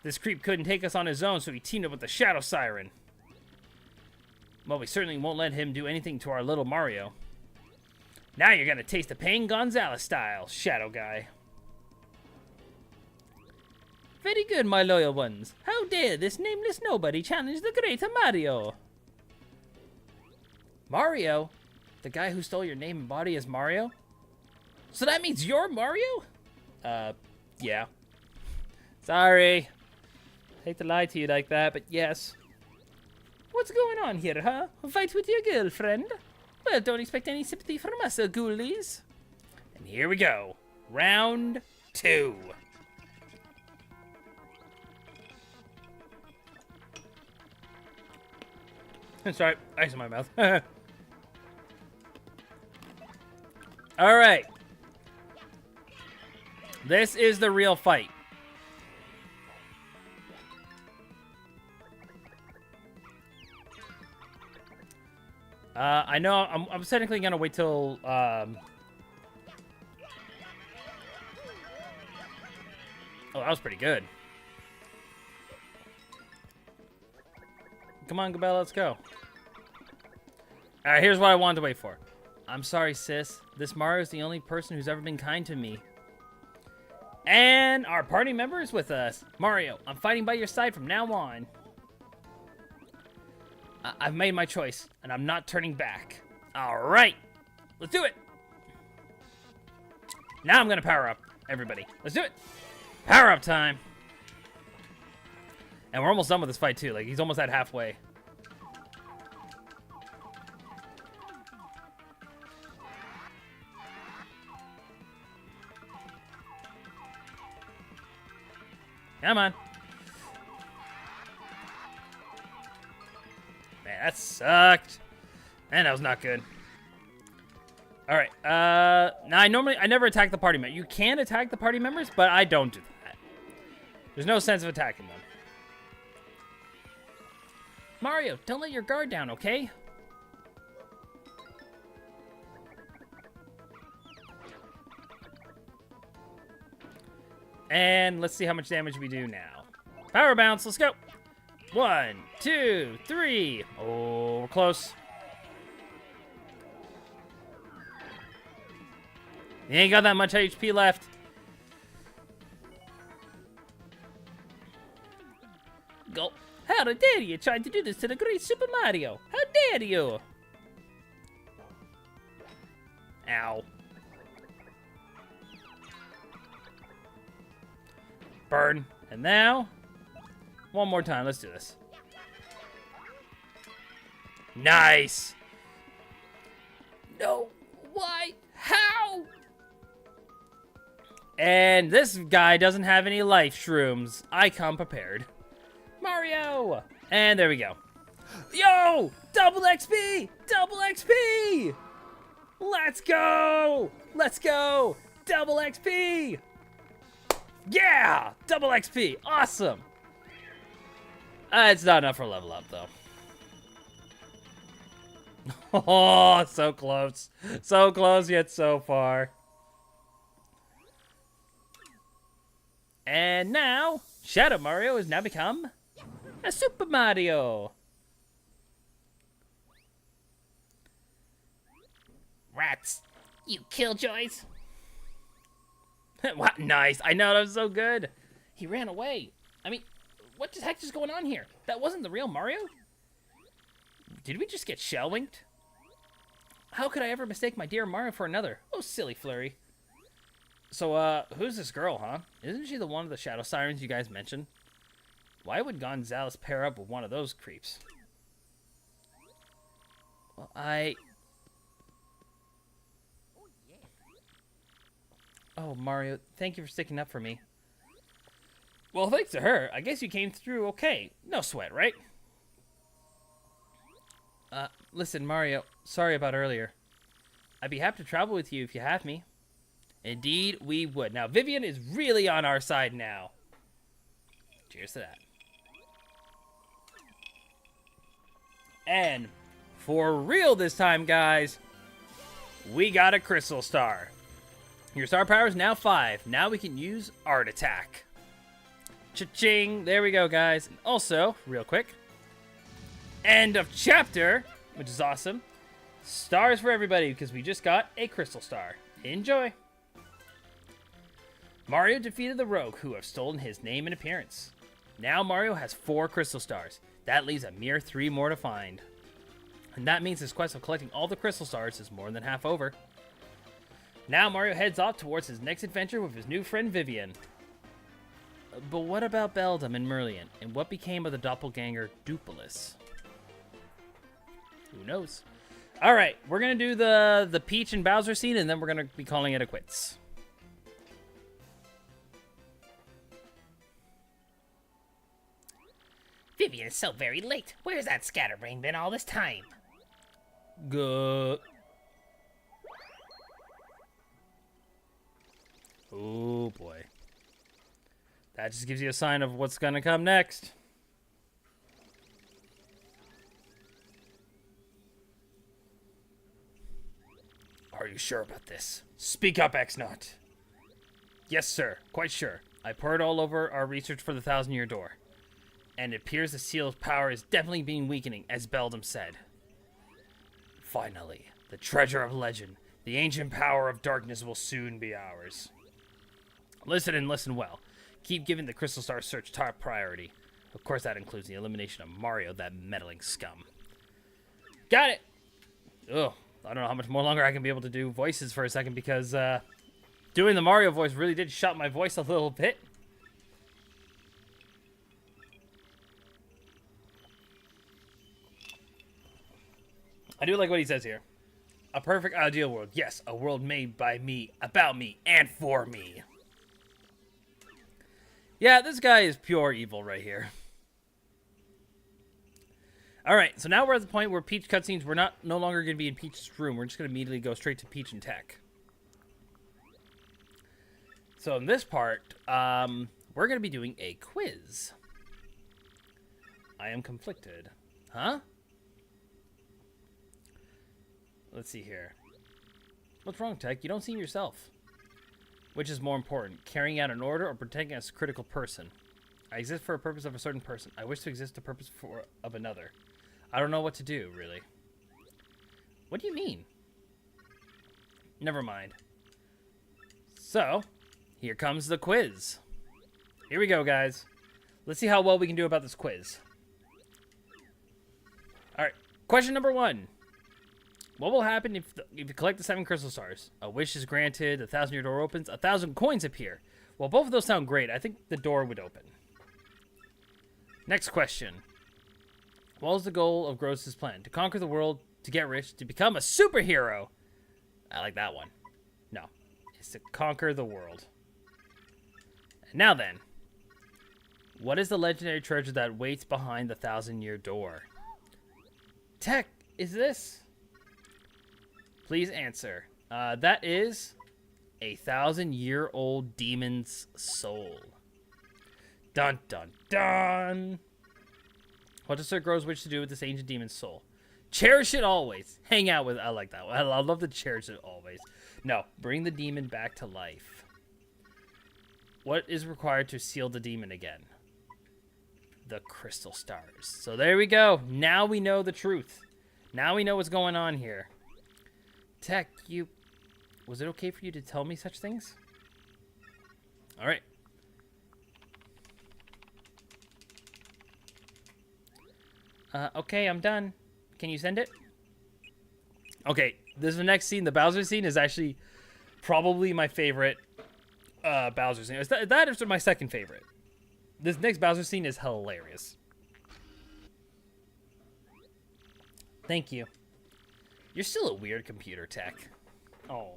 This creep couldn't take us on his own, so he teamed up with the Shadow Siren. Well, we certainly won't let him do anything to our little Mario. Now you're gonna taste the pain Gonzalez style, Shadow Guy. Very good, my loyal ones. How dare this nameless nobody challenge the greater Mario? Mario? The guy who stole your name and body is Mario? So that means you're Mario? Yeah. Sorry. Hate to lie to you like that, but yes. What's going on here, huh? A fight with your girlfriend? Well, don't expect any sympathy from us, ghoulies. And here we go. Round 2. Sorry, ice in my mouth. All right. This is the real fight. I know I'm technically gonna wait till oh, that was pretty good. Come on, Gabella, let's go. All right, here's what I wanted to wait for. I'm sorry, sis. This Mario is the only person who's ever been kind to me. And our party member is with us. Mario, I'm fighting by your side from now on. I've made my choice, and I'm not turning back. All right, let's do it. Now I'm gonna power up, everybody. Let's do it. Power up time. And we're almost done with this fight, too. Like, he's almost at halfway. Come on. Man, that sucked. Man, that was not good. All right. Now, I never attack the party members. You can attack the party members, but I don't do that. There's no sense of attacking them. Mario, don't let your guard down, okay? And let's see how much damage we do now. Power bounce, let's go. 1, 2, 3. Oh, we're close. He ain't got that much HP left. Go. How dare you try to do this to the great Super Mario? How dare you? Ow. Burn. And now, one more time. Let's do this. Nice. No. Why? How? And this guy doesn't have any life shrooms. I come prepared. Mario! And there we go. Yo! Double XP! Double XP! Let's go! Let's go! Double XP! Yeah! Double XP! Awesome! It's not enough for level up, though. Oh, so close. So close, yet so far. And now, Shadow Mario has now become a Super Mario. Rats, you killjoys. What? Nice. I know, that was so good. He ran away. I mean, what the heck is going on here? That wasn't the real Mario? Did we just get shell-winked? How could I ever mistake my dear Mario for another? Oh, silly Flurry. So, who's this girl, huh? Isn't she the one of the Shadow Sirens you guys mentioned? Why would Gonzalez pair up with one of those creeps? Well, Oh, Mario, thank you for sticking up for me. Well, thanks to her, I guess you came through okay. No sweat, right? Listen, Mario, sorry about earlier. I'd be happy to travel with you if you have me. Indeed, we would. Now, Vivian is really on our side now. Cheers to that. And for real this time, guys, we got a Crystal Star. Your star power is now 5. Now we can use Art Attack. Cha-ching. There we go, guys. And also, real quick, end of chapter, which is awesome. Stars for everybody because we just got a Crystal Star. Enjoy. Mario defeated the rogue who have stolen his name and appearance. Now Mario has 4 Crystal Stars. That leaves a mere 3 more to find. And that means his quest of collecting all the Crystal Stars is more than half over. Now Mario heads off towards his next adventure with his new friend Vivian. But what about Beldum and Merlion? And what became of the doppelganger Dupless? Who knows? Alright, we're going to do the Peach and Bowser scene, and then we're going to be calling it a quits. Vivian is so very late. Where's that scatterbrain been all this time? Good. Oh boy. That just gives you a sign of what's gonna come next. Are you sure about this? Speak up, X-Naut. Yes, sir. Quite sure. I poured all over our research for the 1,000-year door. And it appears the seal's power is definitely being weakening, as Beldam said. Finally, the treasure of legend, the ancient power of darkness will soon be ours. Listen and listen well. Keep giving the Crystal Star search top priority. Of course, that includes the elimination of Mario, that meddling scum. Got it! Ugh, I don't know how much more longer I can be able to do voices for a second because doing the Mario voice really did shut my voice a little bit. I do like what he says here. A perfect ideal world. Yes, a world made by me, about me, and for me. Yeah, this guy is pure evil right here. Alright, so now we're at the point where Peach cutscenes, we're no longer going to be in Peach's room. We're just going to immediately go straight to Peach and Tech. So in this part, we're going to be doing a quiz. I am conflicted. Huh? Let's see here. What's wrong, Tech? You don't seem yourself. Which is more important, carrying out an order or protecting a critical person? I exist for a purpose of a certain person. I wish to exist a purpose of another. I don't know what to do, really. What do you mean? Never mind. So, here comes the quiz. Here we go, guys. Let's see how well we can do about this quiz. Alright, question number 1. What will happen if you collect the 7 crystal stars? A wish is granted, the 1,000-year door opens, 1,000 coins appear. Well, both of those sound great. I think the door would open. Next question. What was the goal of Gross's plan? To conquer the world, to get rich, to become a superhero. I like that one. No. It's to conquer the world. And now then. What is the legendary treasure that waits behind the 1,000-year door? Tech, is this? Please answer. That is a 1,000-year-old demon's soul. Dun, dun, dun. What does Sir Gross wish to do with this ancient demon's soul? Cherish it always. Hang out with... I like that one. I love the cherish it always. No, bring the demon back to life. What is required to seal the demon again? The crystal stars. So there we go. Now we know the truth. Now we know what's going on here. Tech, was it okay for you to tell me such things? Alright. Okay, I'm done. Can you send it? Okay, this is the next scene. The Bowser scene is actually probably my favorite Bowser scene. That is my second favorite. This next Bowser scene is hilarious. Thank you. You're still a weird computer, Tech. Oh,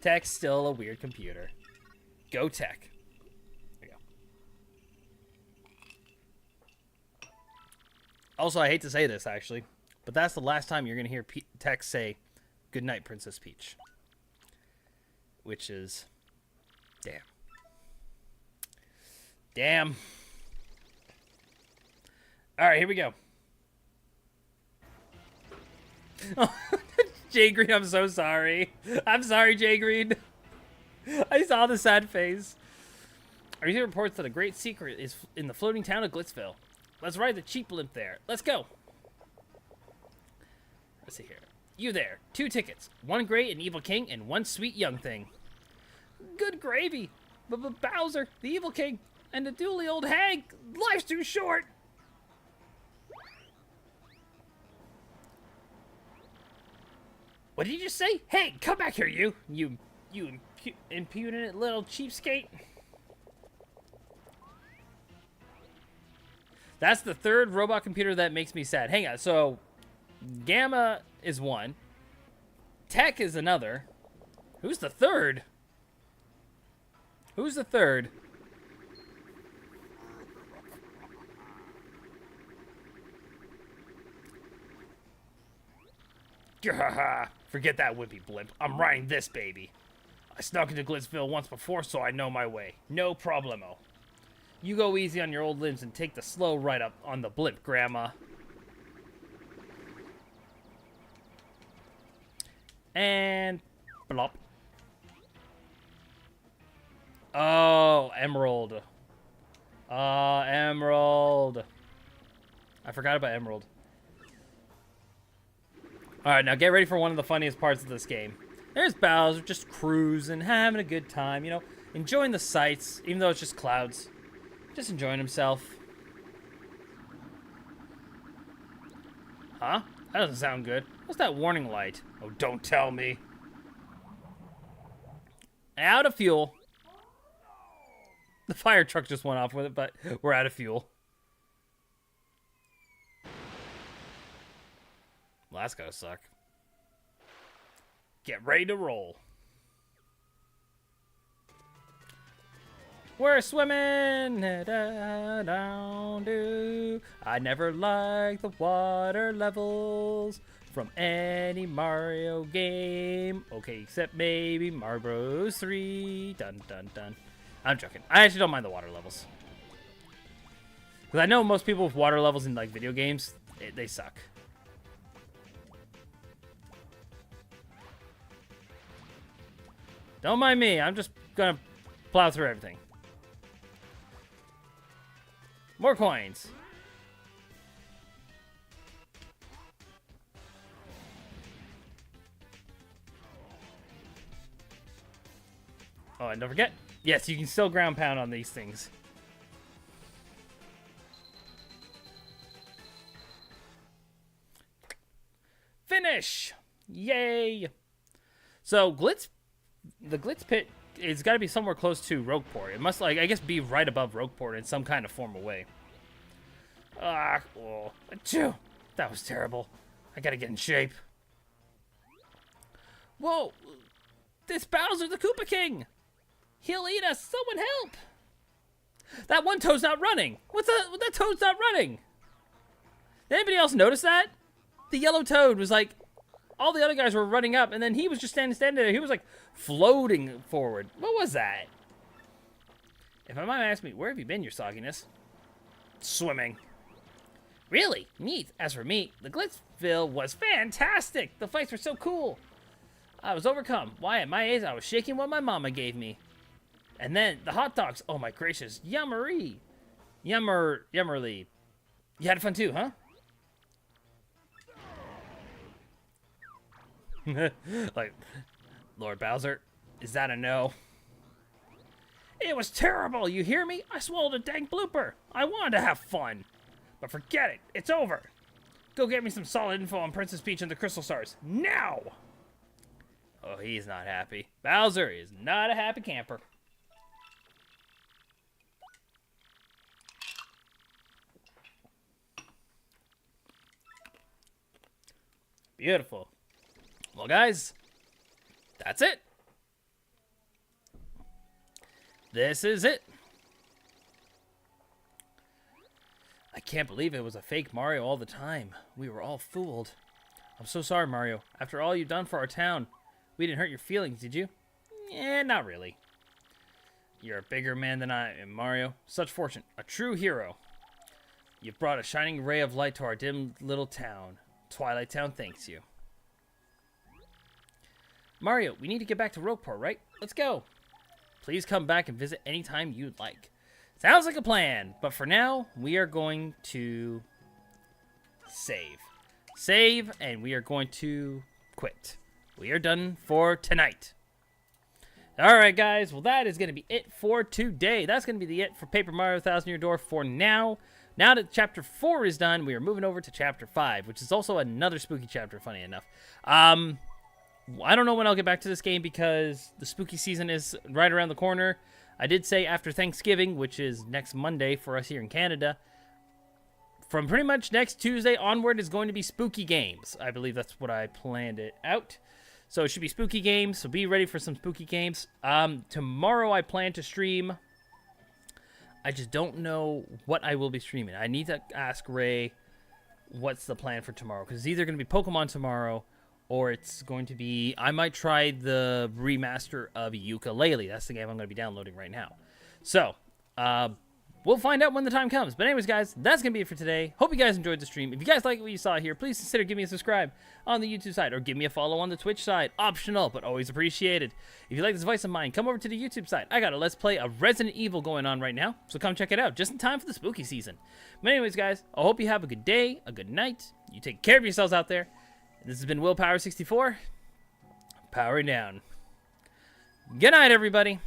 Tech's still a weird computer. Go Tech. There you go. Also, I hate to say this, actually, but that's the last time you're going to hear Tech say, "Good night, Princess Peach." Which is... damn. Damn. Alright, here we go. Jay Green, I'm so sorry. I'm sorry, Jay Green. I saw the sad face. Are you reports that a great secret is in the floating town of Glitzville? Let's ride the cheap blimp there. Let's go. Let's see here. You there. 2 tickets. 1 great and evil king and 1 sweet young thing. Good gravy. But Bowser, the evil king, and the dooley old hag. Life's too short. What did you just say? Hey, come back here, you impudent little cheapskate. That's the 3rd robot computer that makes me sad. Hang on, so Gamma is 1. Tech is another. Who's the 3rd? Who's the 3rd? Forget that wimpy blimp. I'm riding this baby. I snuck into Glitzville once before, so I know my way. No problemo. You go easy on your old limbs and take the slow ride up on the blimp, Grandma. And blop. Oh, Emerald. Emerald. I forgot about Emerald. Alright, now get ready for one of the funniest parts of this game. There's Bowser just cruising, having a good time, you know, enjoying the sights, even though it's just clouds. Just enjoying himself. Huh? That doesn't sound good. What's that warning light? Oh, don't tell me. Out of fuel. The fire truck just went off with it, but we're out of fuel. Well, that's gotta suck. Get ready to roll. We're swimming. I never liked the water levels from any Mario game. Okay, except maybe Mario Bros. 3. Dun, dun, dun. I'm joking. I actually don't mind the water levels. Because I know most people with water levels in like video games, they suck. Don't mind me. I'm just gonna plow through everything. More coins. Oh, and don't forget, yes, you can still ground pound on these things. Finish! Yay! So, the Glitz Pit, it's got to be somewhere close to Rogueport. It must, like, I guess, be right above Rogueport in some kind of formal way. Ah, oh, achoo. That was terrible. I gotta get in shape. Whoa! This Bowser the Koopa King! He'll eat us! Someone help! That one toad's not running! That toad's not running! Did anybody else notice that? The yellow toad was like, all the other guys were running up, and then he was just standing there. He was like floating forward. What was that? If I might ask me, where have you been, your sogginess? Swimming. Really? Neat. As for me, the Glitzville was fantastic. The fights were so cool. I was overcome. Why, at my age, I was shaking what my mama gave me. And then the hot dogs. Oh my gracious. Yummery. Yummerly. You had fun too, huh? Like, Lord Bowser, is that a no? It was terrible, you hear me? I swallowed a dang blooper. I wanted to have fun. But forget it, it's over. Go get me some solid info on Princess Peach and the Crystal Stars, now! Oh, he's not happy. Bowser is not a happy camper. Beautiful. Well, guys, that's it. This is it. I can't believe it was a fake Mario all the time. We were all fooled. I'm so sorry, Mario. After all you've done for our town, we didn't hurt your feelings, did you? Eh, not really. You're a bigger man than I am, Mario. Such fortune. A true hero. You've brought a shining ray of light to our dim little town. Twilight Town thanks you. Mario, we need to get back to Rogueport, right? Let's go. Please come back and visit anytime you'd like. Sounds like a plan. But for now, we are going to save. Save, and we are going to quit. We are done for tonight. Alright, guys. Well, that is going to be it for today. That's going to be it for Paper Mario Thousand Year Door for now. Now that Chapter 4 is done, we are moving over to Chapter 5, which is also another spooky chapter, funny enough. I don't know when I'll get back to this game because the spooky season is right around the corner. I did say after Thanksgiving, which is next Monday for us here in Canada. From pretty much next Tuesday onward is going to be spooky games. I believe that's what I planned it out. So it should be spooky games, so be ready for some spooky games. Tomorrow I plan to stream. I just don't know what I will be streaming. I need to ask Ray what's the plan for tomorrow. Because it's either going to be Pokemon tomorrow or it's going to be, I might try the remaster of Yooka-Laylee. That's the game I'm going to be downloading right now. So, we'll find out when the time comes. But anyways, guys, that's going to be it for today. Hope you guys enjoyed the stream. If you guys like what you saw here, please consider giving me a subscribe on the YouTube side or give me a follow on the Twitch side. Optional, but always appreciated. If you like this voice of mine, come over to the YouTube side. I got a Let's Play of Resident Evil going on right now, so come check it out just in time for the spooky season. But anyways, guys, I hope you have a good day, a good night. You take care of yourselves out there. This has been Willpower64. Powering down. Good night, everybody.